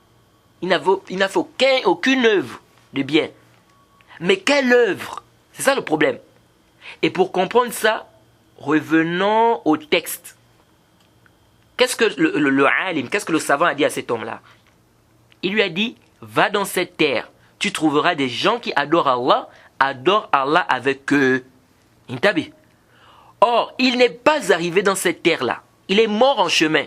Ils n'avaient fait aucune œuvre de bien. Mais quelle œuvre? C'est ça le problème. Et pour comprendre ça, revenons au texte. Qu'est-ce que le alim, qu'est-ce que le savant a dit à cet homme-là? Il lui a dit, va dans cette terre, tu trouveras des gens qui adorent Allah avec eux. Intabi. Or, il n'est pas arrivé dans cette terre-là. Il est mort en chemin.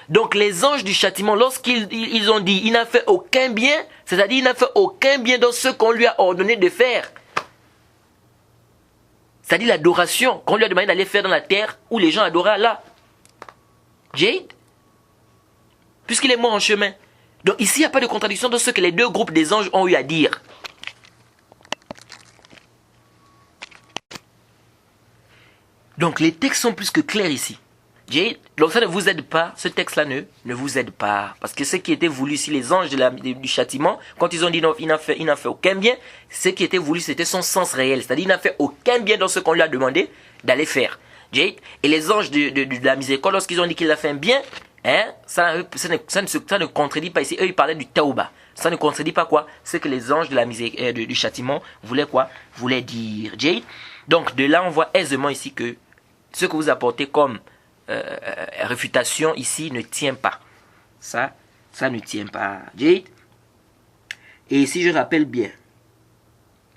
Donc les anges du châtiment, lorsqu'ils ont dit, il n'a fait aucun bien, c'est-à-dire il n'a fait aucun bien dans ce qu'on lui a ordonné de faire. C'est-à-dire l'adoration qu'on lui a demandé d'aller faire dans la terre où les gens adoraient Allah. Puisqu'il est mort en chemin. Donc ici, il n'y a pas de contradiction dans ce que les deux groupes des anges ont eu à dire. Donc les textes sont plus que clairs ici. Donc ça ne vous aide pas, ce texte-là ne vous aide pas. Parce que ce qui était voulu ici, les anges du châtiment, quand ils ont dit non, il n'a fait aucun bien, ce qui était voulu, c'était son sens réel. C'est-à-dire il n'a fait aucun bien dans ce qu'on lui a demandé d'aller faire. Et les anges de la miséricorde, lorsqu'ils ont dit qu'il a fait un bien, ça ne contredit pas ici. Eux, ils parlaient du tauba. Ça ne contredit pas quoi? Ce que les anges de la du châtiment voulaient quoi? Voulaient dire. Donc de là, on voit aisément ici que ce que vous apportez comme réfutation ici ne tient pas. Ça ne tient pas. Et ici je rappelle bien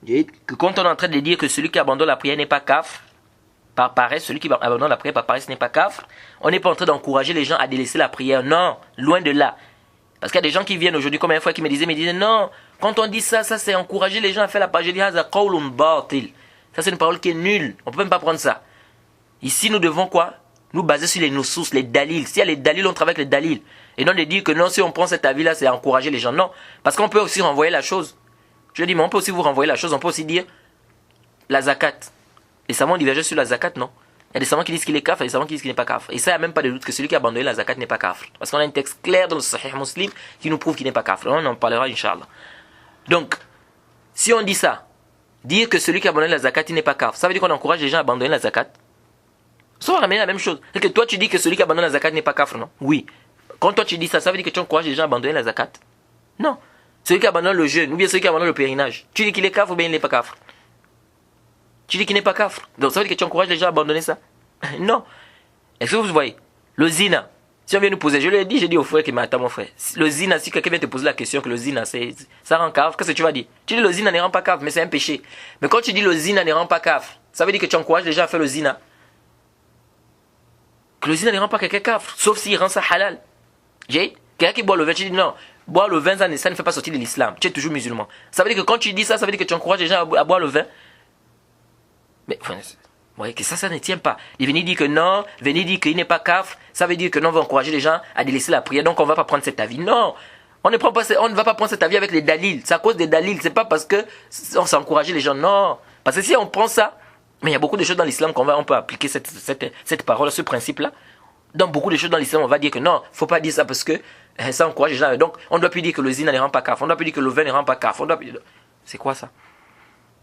que quand on est en train de dire que celui qui abandonne la prière n'est pas kafir, par paresse, celui qui abandonne la prière par paresse n'est pas kafir, on n'est pas en train d'encourager les gens à délaisser la prière. Non, loin de là. Parce qu'il y a des gens qui viennent aujourd'hui, comme une fois qui me disaient non, quand on dit ça c'est encourager les gens à faire la prière. Je dis ça c'est une parole qui est nulle. On ne peut même pas prendre ça. Ici nous devons quoi? Nous baser sur les sources, les dalils. S'il y a les dalils, on travaille avec les dalils. Et non de dire que non, si on prend cet avis-là, c'est encourager les gens. Non. Parce qu'on peut aussi renvoyer la chose. Je dis, mais on peut aussi vous renvoyer la chose. On peut aussi dire la zakat. Les savants divergent sur la zakat, non? Il y a des savants qui disent qu'il est kafir et des savants qui disent qu'il n'est pas kafir. Et ça, il n'y a même pas de doute que celui qui a abandonné la zakat n'est pas kafir. Parce qu'on a un texte clair dans le Sahih Muslim qui nous prouve qu'il n'est pas kafir. On en parlera, Inch'Allah. Donc, si on dit ça, dire que celui qui a abandonné la zakat, il n'est pas kafir, ça veut dire qu'on encourage les gens à abandonner la zakat. Ça va ramener la même chose. C'est que toi tu dis que celui qui abandonne la zakat n'est pas kafir, non? Oui. Quand toi tu dis ça, ça veut dire que tu encourages les gens à abandonner la zakat? Non. Celui qui abandonne le jeûne, ou bien celui qui abandonne le pèlerinage, tu dis qu'il est kafir ou bien il n'est pas kafir? Tu dis qu'il n'est pas kafir. Donc ça veut dire que tu encourages les gens à abandonner ça? Non. Est-ce que vous voyez? Le zina. Si on vient nous poser, je l'ai dit, j'ai dit au frère qui m'attend, mon frère. Le zina, si quelqu'un vient te poser la question que le zina, ça rend kafir, qu'est-ce que tu vas dire? Tu dis le zina ne rend pas kafir, mais c'est un péché. Mais quand tu dis le zina ne rend pas kafir, ça veut dire que tu encourages les gens à faire le zina. Que le zina ne rend pas quelqu'un kafir, sauf s'il rend ça halal. Quelqu'un qui boit le vin, tu dis non, boire le vin, ça ne fait pas sortir de l'islam. Tu es toujours musulman. Ça veut dire que quand tu dis ça, ça veut dire que tu encourages les gens à boire le vin. Mais enfin, ouais, que ça ne tient pas. Il venir dire que non, venir dire qu'il n'est pas kafr, ça veut dire que non, on va encourager les gens à délaisser la prière, donc on ne va pas prendre cet avis. Non, on ne va pas prendre cet avis avec les dalils. C'est à cause des dalils, c'est pas parce que on s'est encouragé les gens, non. Parce que si on prend ça, mais il y a beaucoup de choses dans l'islam on peut appliquer cette parole, ce principe-là. Dans beaucoup de choses dans l'islam, on va dire que non, il ne faut pas dire ça parce que ça encourage les gens. Donc, on ne doit plus dire que le zina ne rend pas kafr, on ne doit plus dire que le vin ne rend pas kafr. C'est quoi ça?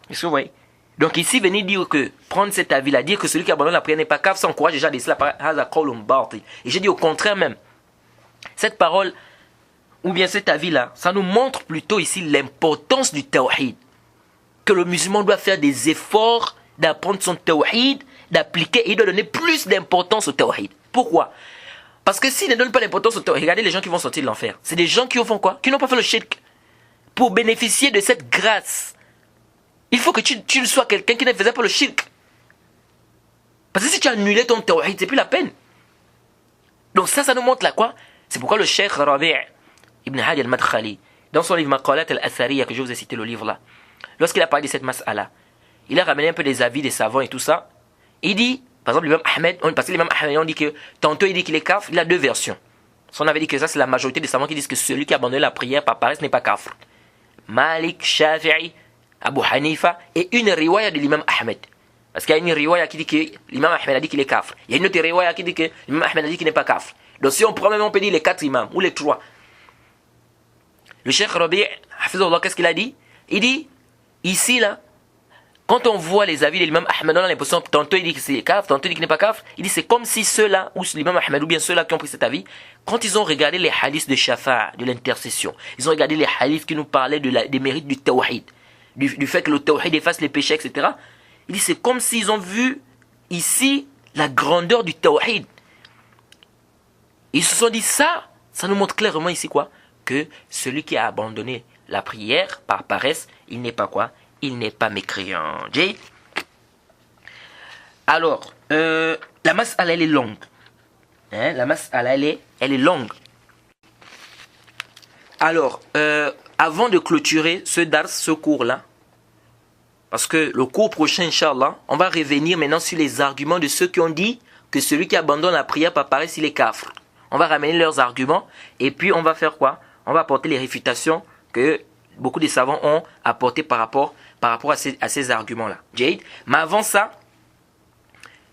Est-ce que vous voyez? Donc ici, venir dire que, prendre cet avis-là, dire que celui qui abandonne la prière n'est pas kafr, ça encourage les gens à délaisser la prière. Et j'ai dit au contraire même, cette parole, ou bien cet avis-là, ça nous montre plutôt ici l'importance du tawhid. Que le musulman doit faire des efforts d'apprendre son tawhid, d'appliquer, et il doit donner plus d'importance au tawhid. Pourquoi? Parce que s'il ne donne pas d'importance au tawhid, regardez les gens qui vont sortir de l'enfer. C'est des gens qui font quoi? Qui n'ont pas fait le shirk. Pour bénéficier de cette grâce, il faut que tu sois quelqu'un qui ne faisait pas le shirk. Parce que si tu as annulé ton tawhid, c'est plus la peine. Donc ça nous montre là quoi? C'est pourquoi le Cheikh Rabi' Ibn Hadi al-Madkhali, dans son livre Maqalat al-Athariya, que je vous ai cité le livre là, lorsqu'il a parlé de cette mas'ala, il a ramené un peu des avis des savants et tout ça. Il dit, par exemple, l'imam Ahmed, parce que l'imam Ahmed, on dit que tantôt il dit qu'il est kafr, il a deux versions. Si on avait dit que ça, c'est la majorité des savants qui disent que celui qui a abandonné la prière par paresse n'est pas kafr. Malik, Shafi'i, Abu Hanifa, et une riwaya de l'imam Ahmed. Parce qu'il y a une riwaya qui dit que l'imam Ahmed a dit qu'il est kafr. Il y a une autre riwaya qui dit que l'imam Ahmed a dit qu'il n'est pas kafr. Donc si on prend même, on peut dire les quatre imams, ou les trois. Le Cheikh Rabi', Hafizullah, qu'est-ce qu'il a dit? Il dit, ici là, quand on voit les avis de l'imam Ahmed, on a l'impression que tantôt il dit que c'est kafr, tantôt il dit qu'il n'est pas kafr. Il dit c'est comme si ceux-là, ou l'imam Ahmed, ou bien ceux-là qui ont pris cet avis, quand ils ont regardé les hadiths de Shafa'a, de l'intercession, ils ont regardé les hadiths qui nous parlaient des mérites du tawhid, du fait que le tawhid efface les péchés, etc. Il dit c'est comme s'ils ont vu ici la grandeur du tawhid. Ils se sont dit ça nous montre clairement ici quoi? Que celui qui a abandonné la prière par paresse, il n'est pas quoi? Il n'est pas mécréant. Jay. Alors, la mas'ala elle est longue. Hein, la mas'ala elle est longue. Alors, avant de clôturer ce cours-là, parce que le cours prochain, Inch'Allah, on va revenir maintenant sur les arguments de ceux qui ont dit que celui qui abandonne la prière par paresse, il est kafr. On va ramener leurs arguments et puis on va faire quoi? On va apporter les réfutations que beaucoup de savants ont apportées par rapport à ces arguments-là. Jade. Mais avant ça,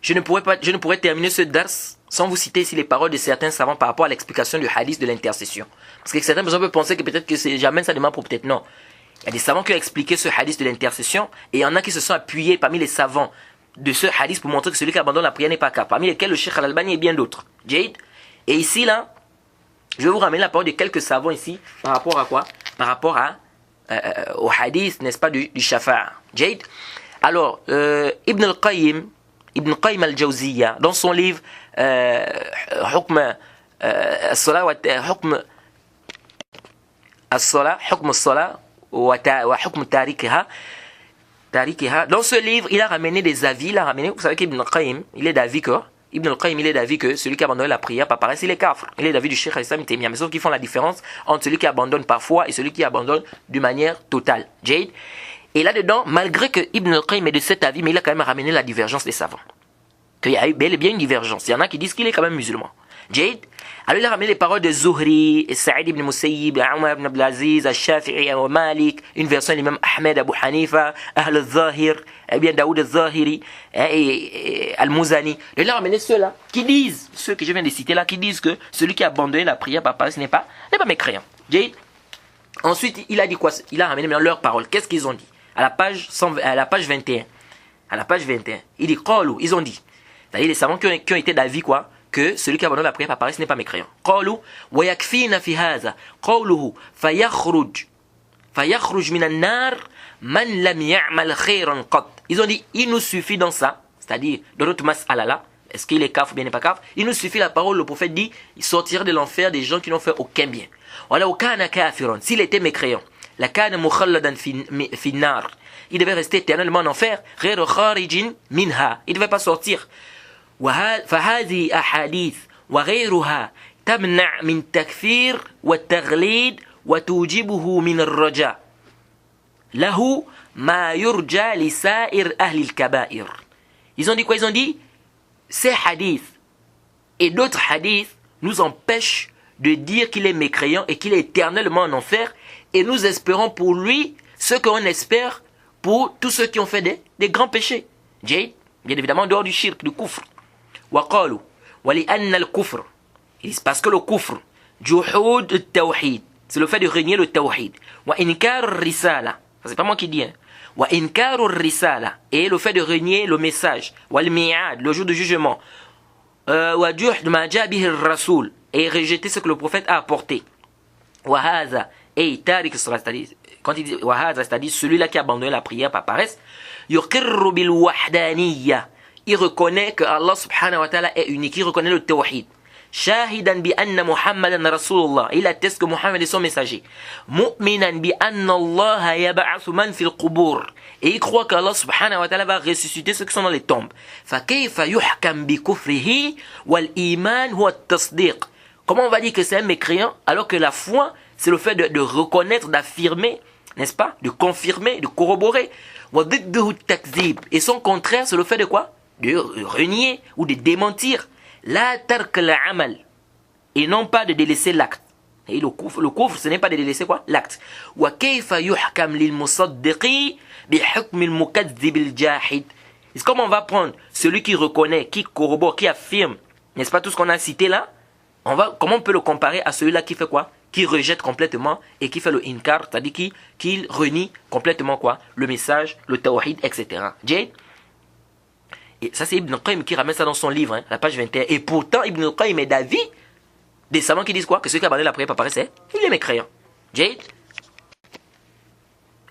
je ne pourrais terminer ce dars sans vous citer ici les paroles de certains savants par rapport à l'explication du hadith de l'intercession. Parce que certaines personnes peuvent penser que peut-être que j'amène ça demain pour peut-être non. Il y a des savants qui ont expliqué ce hadith de l'intercession et il y en a qui se sont appuyés parmi les savants de ce hadith pour montrer que celui qui abandonne la prière n'est pas capable. Parmi lesquels le Cheikh Al-Albani et bien d'autres. Jade. Et ici là, je vais vous ramener la parole de quelques savants ici par rapport à quoi? Par rapport au hadith, n'est-ce pas, du Shafa'a. Jade. Alors, Ibn al-Qayyim al-Jawziyya, dans son livre Hukm as-Salah wa Hukm Tarikiha, dans ce livre, il a ramené des avis, vous savez qu'Ibn al-Qayyim, il est d'avis que celui qui abandonne la prière par paresse, il est kafr. Il est d'avis du Cheikh al-Islam Taymiyya. Mais sauf qu'ils font la différence entre celui qui abandonne parfois et celui qui abandonne d'une manière totale. Jade. Et là-dedans, malgré que Ibn al-Qayyim est de cet avis, mais il a quand même ramené la divergence des savants. Qu'il y a eu bel et bien une divergence. Il y en a qui disent qu'il est quand même musulman. Jade. Alors il a ramené les paroles de Zuhri, Sa'id ibn Musayyib, Umar ibn Abdelaziz, Al-Shafi'i, Malik, une version de l'imam Ahmed, Abu Hanifa, Ahl al-Zahir, bien Daoud al-Zahiri, et Al-Muzani. Il a ramené ceux-là qui disent, ceux que je viens de citer là, qui disent que celui qui a abandonné la prière par paresse n'est pas mécréant. Jade. Ensuite, il a dit quoi? Il a ramené leurs paroles. Qu'est-ce qu'ils ont dit? À la page 21. À la page 21. Il dit, ils ont dit. C'est-à-dire les savants qui ont été d'avis quoi? Que celui qui abandonne la prière par paresse n'est pas mécréant. قالوا ويكفينا في هذا قوله فيخرج من النار من لم يعمل خيرا قط. Ils ont dit il nous suffit dans ça, c'est-à-dire dans notre mas'ala là, est-ce qu'il est kafr ou bien n'est pas kafr? Il nous suffit la parole, le prophète dit il sortira de l'enfer des gens qui n'ont fait aucun bien. ولو كان كافرا, s'il était mécréant, لكان مخلدا في النار, il devait rester éternellement en enfer, غير خارج منها, il ne devait pas sortir. فهذه أحاديث وغيرها تمنع من تكفير والتغليد وتوجبه من الرجاء له ما يرجى لسائر أهل الكبائر. Ils ont dit quoi? Ils ont dit ces hadiths et d'autres hadiths nous empêchent de dire qu'il est mécréant et qu'il est éternellement en enfer, et nous espérons pour lui ce qu'on espère pour tous ceux qui ont fait des grands péchés. Bien évidemment en dehors du shirk, du kufr. وقالوا ولأن الكفر, parce que le kufr جحود التوحيد, c'est le fait de renier le tawhid. وإنكار الرسالة, ça c'est pas moi qui dis, hein. وإنكار الرسالة, et le fait de renier le message. والميعاد, le jour du jugement. وجحد ما جاء به الرسول, et rejeter ce que le prophète a apporté. وهذا, et تارك الصلاة, c'est-à-dire quand il dit وهذا, c'est-à-dire celui-là qui a abandonné la prière par paresse. يقر بالوحدانية, il reconnaît que Allah subhanahu wa ta'ala est unique, il reconnaît le tawhid. شاهدا بأن محمدا رسول الله, il atteste que Mohammed est son messager. مؤمنا بأن الله يبعث من في القبور, et il croit que Allah subhanahu wa ta'ala va ressusciter ceux qui sont dans les tombes. فكيف يحكم بكفره والإيمان هو التصديق. Comment on va dire que c'est un mécréant alors que la foi c'est le fait de reconnaître, d'affirmer, n'est-ce pas, de confirmer, de corroborer. وضده التكذيب, et son contraire c'est le fait de quoi? De renier ou de démentir. La tark al-amal, et non pas de délaisser l'acte. Et le kufr, ce n'est pas de délaisser quoi? L'acte. Wa kayfa yuhkam lil musaddiqi bi hukm al mukazzib al jahid. C'est comme on va prendre celui qui reconnaît, qui corrobore, qui affirme, n'est-ce pas tout ce qu'on a cité là? Comment on peut le comparer à celui-là qui fait quoi? Qui rejette complètement et qui fait le inkar, c'est-à-dire qui renie complètement quoi? Le message, le tawhid, etc. Jay? Et ça c'est Ibn al-Qayyim qui ramène ça dans son livre, hein, la page 21. Et pourtant Ibn al-Qayyim est d'avis des savants qui disent quoi? Que celui qui a abandonné la prière par paresse, il est mécréant. Jade.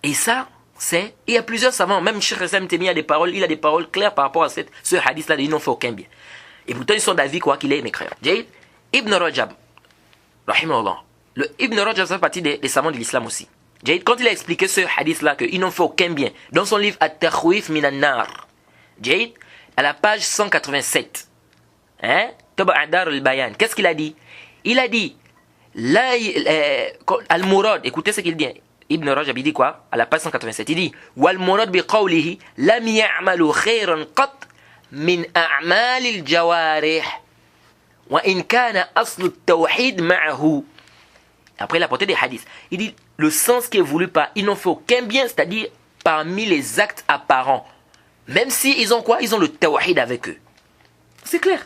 Et ça, c'est... Il y a plusieurs savants, même Cheikh Islam Taymiyyah a des paroles, il a des paroles claires par rapport à ce hadith-là, ils n'ont fait aucun bien. Et pourtant ils sont d'avis quoi? Qu'il est mécréant. Jade. Ibn Rajab, rahimahullah. Le Ibn Rajab, ça fait partie des savants de l'islam aussi. Jade, quand il a expliqué ce hadith-là, qu'ils n'ont fait aucun bien, dans son livre At-Takhwif min an-Nar, Jade, à la page 187, hein, Taba'adar al-Bayan, qu'est-ce qu'il a dit? Il a dit, Al-Murad, écoutez ce qu'il dit, Ibn Rajab, il dit quoi? À la page 187, il dit, Wal-Murad bi qawlihi, lam ya'malu khayran qat min a'mal al-jawarih, wa in kana aslu at-tawhid ma'ahu. Après, il a porté des hadiths. Il dit, le sens qui est voulu par, ils n'ont fait aucun bien, c'est-à-dire parmi les actes apparents. Même si ils ont quoi? Ils ont le tawhid avec eux. C'est clair.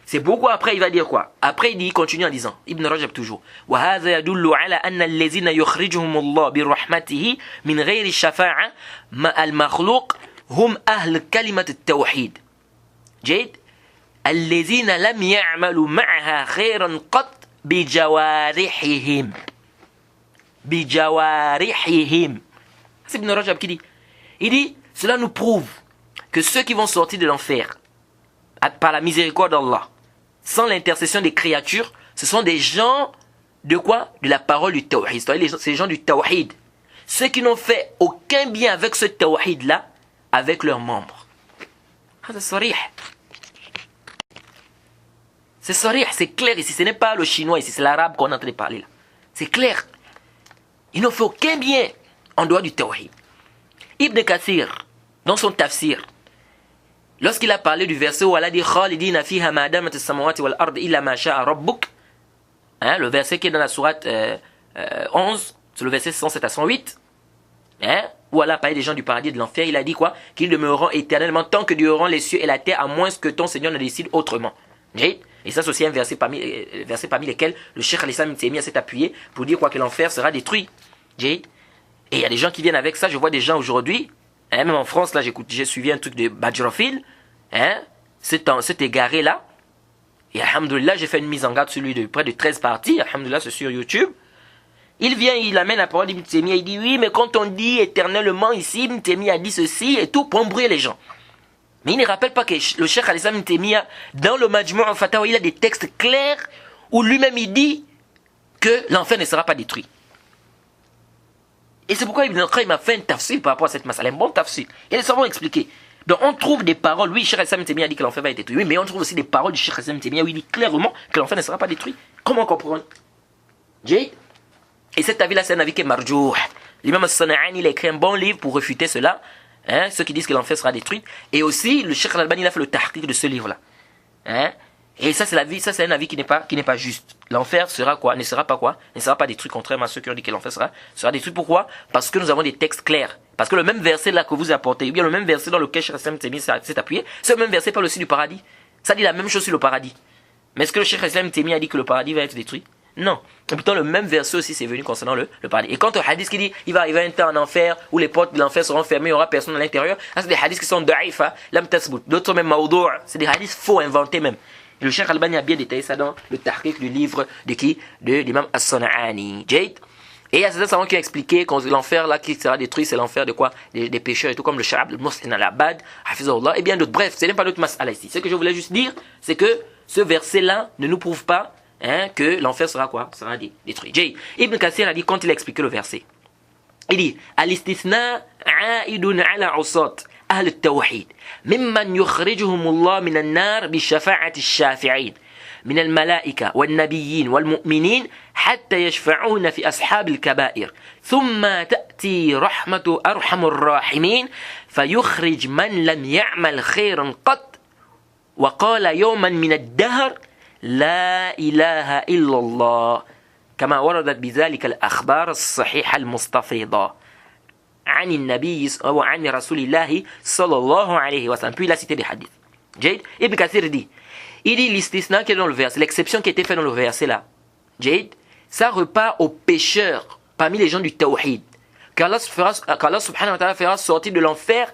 C'est beaucoup après, il va dire quoi? Après, il continue en disant, Ibn Rajab toujours, وَهَذَا يَدُلُّ عَلَى أَنَّ الَّذِينَ يُخْرِجُهُمُ اللَّهُ بِرَحْمَتِهِ مِنْ غَيْرِ الشَّفَاعَةِ مَعَ الْمَخْلُوقِ هُمْ أَهْلُ كَلِمَةِ التَّوْحِيدِ. جيد. الَّذِينَ لَمْ يَعْمَلُوا مَعَهَا خَيْرًا قَطْ بِجَوَارِحِهِمْ. بِجَوَارِحِهِمْ. C'est Ibn Rajab qui dit. Il dit, cela nous prouve que ceux qui vont sortir de l'enfer par la miséricorde d'Allah, sans l'intercession des créatures, ce sont des gens de quoi? De la parole du tawhid. C'est les gens du tawhid. Ceux qui n'ont fait aucun bien avec ce tawhid-là, avec leurs membres. C'est sarih. C'est sarih, c'est clair ici. Ce n'est pas le chinois ici, c'est l'arabe qu'on est en train de parler là. C'est clair. Ils n'ont fait aucun bien en dehors du tawhid. Ibn Kathir, dans son tafsir, lorsqu'il a parlé du verset où Allah dit Khalidina fiha ma damat as-samawati wal ard illa ma sha'a rabbuk, hein, le verset qui est dans la sourate 11, c'est le verset 107 à 108, hein, où Allah parlait des gens du paradis et de l'enfer, il a dit quoi? Qu'ils demeureront éternellement tant que dureront les cieux et la terre, à moins que ton Seigneur ne décide autrement. Et ça c'est aussi un verset parmi lesquels le Cheikh al-Islam Ibn Taymiyyah s'est appuyé pour dire quoi? Que l'enfer sera détruit. Et il y a des gens qui viennent avec ça. Je vois des gens aujourd'hui, hein, même en France, là, j'ai suivi un truc de Badjrofil, hein, cet égaré là. Et alhamdoulilah, j'ai fait une mise en garde sur lui de près de 13 parties. Alhamdoulilah, c'est sur YouTube. Il vient, il amène la parole d'Ibn Taymiyyah. Il dit oui, mais quand on dit éternellement ici, Ibn Taymiyyah a dit ceci et tout pour embrouiller les gens. Mais il ne rappelle pas que le Cheikh al-Islam Ibn Taymiyyah, dans le Majmu' al-Fatawa, il a des textes clairs où lui-même il dit que l'enfer ne sera pas détruit. Et c'est pourquoi Ibn al-Qayyim a fait un tafsir par rapport à cette masala, un bon tafsir. Et les savants ont expliqué. Donc on trouve des paroles, oui, Cheikh Islam Temia a dit que l'enfer va être détruit, oui, mais on trouve aussi des paroles du Cheikh Islam Temia où il dit clairement que l'enfer ne sera pas détruit. Comment comprendre? Jade? Et cet avis-là, c'est un avis qui est marjouh. L'imam As-Sana'ani, il a écrit un bon livre pour refuter cela, hein, ceux qui disent que l'enfer sera détruit. Et aussi, le Cheikh Al-Albani, il a fait le tahqiq de ce livre-là. Hein? Et ça, c'est un avis qui n'est pas juste. L'enfer sera quoi? Ne sera pas détruit, contrairement à ceux qui ont dit que l'enfer sera détruit. Pourquoi? Parce que nous avons des textes clairs. Parce que le même verset là que vous apportez, ou bien le même verset dans lequel Cheikh Islam Temia s'est appuyé, ce même verset parle aussi du paradis. Ça dit la même chose sur le paradis. Mais est-ce que le Cheikh Islam Temia a dit que le paradis va être détruit? Non. Et pourtant, le même verset aussi c'est venu concernant le paradis. Et quand un hadith qui dit il va arriver un temps en enfer où les portes de l'enfer seront fermées, il n'y aura personne à l'intérieur, c'est des hadiths qui sont da'if, lam tasbout. D'autres même maudou', c'est des hadiths faux, inventés même. Et le Cheikh Albani a bien détaillé ça dans le tahqiq du livre de qui? De l'imam As-Sana'ani. Jade. Et il y a certains savants qui ont expliqué que l'enfer là qui sera détruit, c'est l'enfer de quoi? Des pécheurs et tout, comme le Sha'ab, le Muslim al-Abad, Hafizahullah, et bien d'autres. Bref, c'est même pas d'autres mas'ala ici. Ce que je voulais juste dire, c'est que ce verset-là ne nous prouve pas, hein, que l'enfer sera quoi? Sera détruit. Jay Ibn Kathir a dit, quand il a expliqué le verset, il dit Al-istithna a'idun ala usat ahl al-tawhid mimman yukhrijuhum Allah min an-nar bi shafa'ati ash-shafi'in من الملائكة والنبيين والمؤمنين حتى يشفعون في أصحاب الكبائر ثم تأتي رحمة أرحم الراحمين فيخرج من لم يعمل خيرا قط وقال يوما من الدهر لا إله إلا الله كما وردت بذلك الأخبار الصحيحة المستفيضة عن النبي أو عن رسول الله صلى الله عليه وسلم. Puis il a cité des hadiths. Jade Ibn Kathir dit, il dit l'istisna qui est dans le verset, l'exception qui a été faite dans le verset là, Jade, ça repart aux pécheurs parmi les gens du tawhid, qu'Allah subhanahu wa ta'ala fera sortir de l'enfer,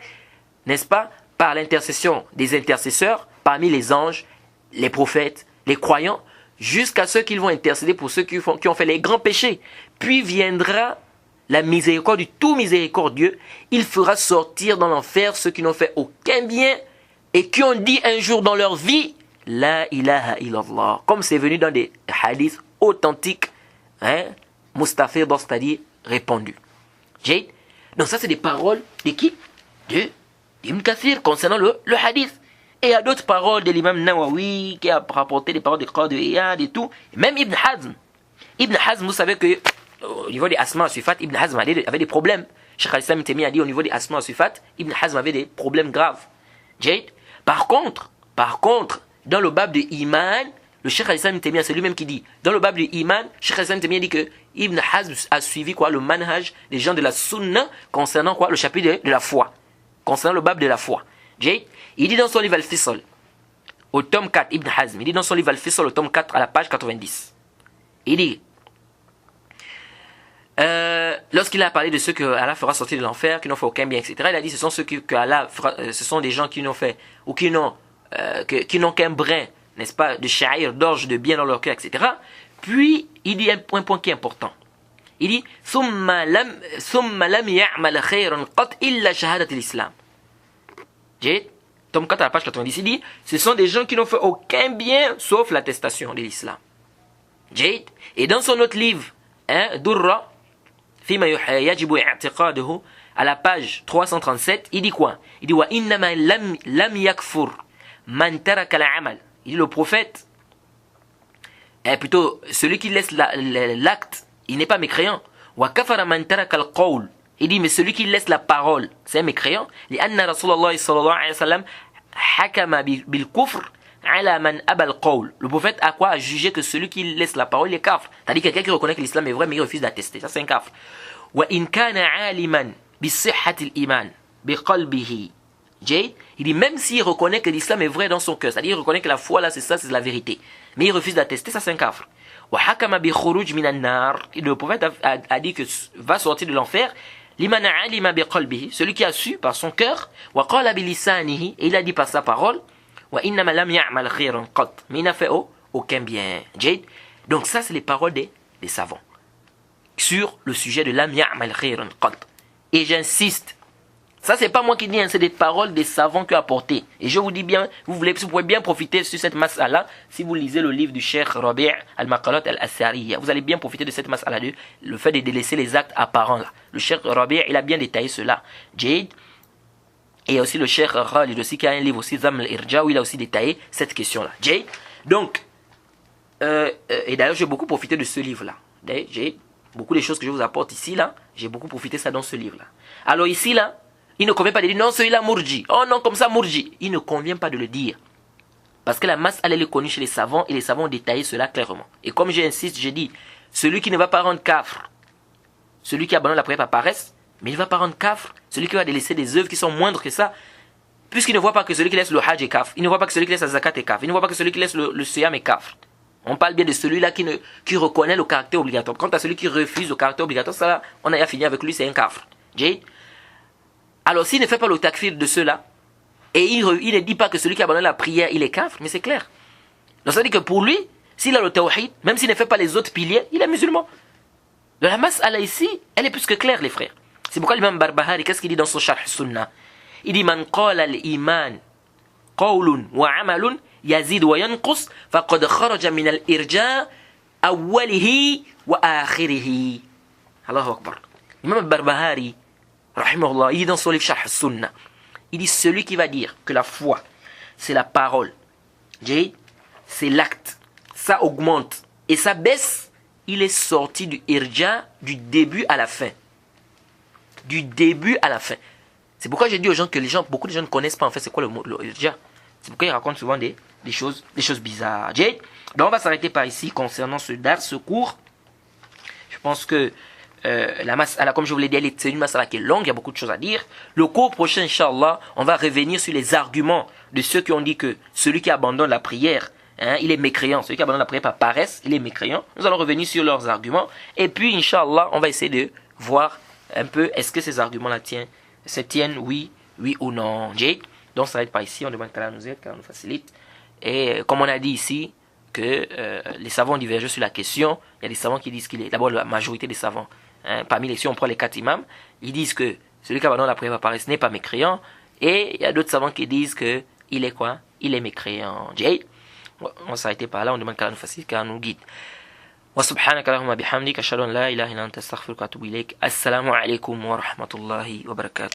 n'est-ce pas, par l'intercession des intercesseurs parmi les anges, les prophètes, les croyants, jusqu'à ceux qui vont intercéder pour ceux qui ont fait les grands péchés. Puis viendra la miséricorde du tout miséricordieux, il fera sortir dans l'enfer ceux qui n'ont fait aucun bien et qui ont dit un jour dans leur vie La ilaha illallah, comme c'est venu dans des hadiths authentiques, hein, Mustafir, c'est-à-dire répandus. Jade. Donc ça c'est des paroles de qui? De Ibn Kathir concernant le hadith. Et il y a d'autres paroles de l'imam Nawawi qui a rapporté des paroles de Qadi Iyad et tout. Même Ibn Hazm. Ibn Hazm, vous savez que au niveau des Asma Sifat, Ibn Hazm avait des problèmes. Cheikh Al-Islam Temia a dit au niveau des Asma Sifat, Ibn Hazm avait des problèmes graves. Jade. Par contre, dans le bab de Iman, le Cheikh Al-Islam Temia, c'est lui-même qui dit, dans le bab de Iman, Cheikh Al-Islam Temia dit que Ibn Hazm a suivi quoi, le manhaj des gens de la Sunna concernant quoi, le chapitre de la foi, concernant le bab de la foi. Jade. Il dit dans son livre Al-Fisal, au tome 4, Ibn Hazm, il dit dans son livre Al-Fisal, au tome 4, à la page 90, il dit, lorsqu'il a parlé de ceux que Allah fera sortir de l'enfer, qui n'ont fait aucun bien, etc., il a dit, ce sont ceux que Allah fera, ce sont des gens qui n'ont fait, ou qui n'ont qu'un brin, n'est-ce pas, de sha'ir, d'orge, de bien dans leur cœur, etc. Puis, il dit un point qui est important. Il dit, ثُمَّ لَمْ يَعْمَلْ خَيْرًا قَطْ إِلَّا شَهَادَةِ الْإِسْلَامِ. J'ai tome 4 à la page 90, il dit, ce sont des gens qui n'ont fait aucun bien sauf l'attestation de l'islam. Jade. Et dans son autre livre, hein, Durra, Fima yajibu i'tiqaduhu, à la page 337, il dit quoi? Il dit, wa innama lam yakfur man taraka al-amal. Il dit, le prophète, plutôt, celui qui laisse l'acte, il n'est pas mécréant. Wa kafara man taraka al-qawl. Il dit, mais celui qui laisse la parole, c'est un mécréant. لأن رسول الله صلى الله عليه وسلم حكم بالكفر على من أبى القول. Le prophète a quoi? A jugé que celui qui laisse la parole, il est kafr. C'est-à-dire quelqu'un qui reconnaît que l'islam est vrai, mais il refuse d'attester. Ça, c'est un kafr. وإن كان عالما بصحة الإيمان بقلبه. Jade, il dit, même s'il reconnaît que l'islam est vrai dans son cœur, c'est-à-dire il reconnaît que la foi là, c'est ça, c'est la vérité, mais il refuse d'attester, ça, c'est un kafr. وحكم بخروج من النار. Le prophète a dit que va sortir de l'enfer. Liman alima biqalbihi, celui qui a su par son cœur, wa qala bilisanihi, et il a dit par sa parole, wa innama lam ya'mal khayran qat, mais il n'a fait aucun bien. Jade. Donc ça c'est les paroles des savants sur le sujet de lam ya'mal khayran qat. Et j'insiste, ça c'est pas moi qui dis, hein, c'est des paroles des savants qui ont apporté. Et je vous dis bien, vous pouvez bien profiter sur cette mas'ala si vous lisez le livre du Cheikh Rabi' al-Maqalat al-Asariya. Vous allez bien profiter de cette mas'ala, le fait de délaisser les actes apparents là. Le Cheikh Rabi' il a bien détaillé cela. Jade. Et il y a aussi le Cheikh Khalid aussi qui a un livre aussi, Zam al-Irja, où il a aussi détaillé cette question-là. Donc, et d'ailleurs, j'ai beaucoup profité de ce livre-là. J'ai beaucoup de choses que je vous apporte ici, là. J'ai beaucoup profité de ça dans ce livre-là. Alors ici, là, il ne convient pas de dire non, celui-là Mourji. Oh non, comme ça Mourji. Il ne convient pas de le dire. Parce que la masse, elle est connue chez les savants et les savants ont détaillé cela clairement. Et comme j'insiste, j'ai dit, celui qui ne va pas rendre kafr, celui qui abandonne la prière par paresse, mais il ne va pas rendre kafr, celui qui va délaisser des œuvres qui sont moindres que ça, puisqu'il ne voit pas que celui qui laisse le hajj est kafr, il ne voit pas que celui qui laisse la zakat est kafr, il ne voit pas que celui qui laisse le siyam est kafr. On parle bien de celui-là qui reconnaît le caractère obligatoire. Quant à celui qui refuse le caractère obligatoire, ça, on a fini avec lui, c'est un kafr. Alors s'il ne fait pas le takfir de ceux-là, et il ne dit pas que celui qui abandonne la prière, il est kafr, mais c'est clair. Donc ça veut dire que pour lui, s'il a le tawhid, même s'il ne fait pas les autres piliers, il est musulman. De la masse Allah ici, elle est plus que claire, les frères. C'est pourquoi l'imam Barbahari, qu'est-ce qu'il dit dans son Sharh Sunnah? Il dit Man qala al-iman qawlun wa amalun yazid wa yanqus faqad kharaja min al-irja awwalihi wa akhirihi. Allahu Akbar. L'imam Barbahari, rahimahullah, il dit dans son livre Sharh Sunnah, il dit celui qui va dire que la foi, c'est la parole, c'est l'acte, ça augmente et ça baisse, il est sorti du irja du début à la fin. Du début à la fin. C'est pourquoi j'ai dit aux gens que beaucoup de gens ne connaissent pas en fait c'est quoi le mot irja. C'est pourquoi ils racontent souvent des choses bizarres. Donc on va s'arrêter par ici concernant ce cours. Je pense que la mas'ala, comme je vous l'ai dit, c'est une mas'ala qui est longue, il y a beaucoup de choses à dire. Le cours prochain, Inch'Allah, on va revenir sur les arguments de ceux qui ont dit que celui qui abandonne la prière, il est mécréant. Celui qui abandonne la prière par paresse, il est mécréant. Nous allons revenir sur leurs arguments. Et puis, Inch'Allah, on va essayer de voir un peu, est-ce que ces arguments-là se tiennent, oui ou non. Donc, ça va être par ici, on demande qu'Allah nous aide, qu'Allah nous facilite. Et comme on a dit ici, que les savants divergent sur la question, il y a des savants qui disent qu'il est, d'abord la majorité des savants, parmi les, si on prend les 4 imams, ils disent que celui qui abandonne la prière par paresse n'est pas mécréant, et il y a d'autres savants qui disent que il est quoi? Il est mécréant. On s'arrêter par là, on demande qu'Allah nous facilite, qu'Allah nous guide. Wa subhanaka Allahumma bihamdika ashhadu an la ilaha illa anta astaghfiruka wa atubu ilayk. Assalamu alaikum wa rahmatullahi wa barakatuh.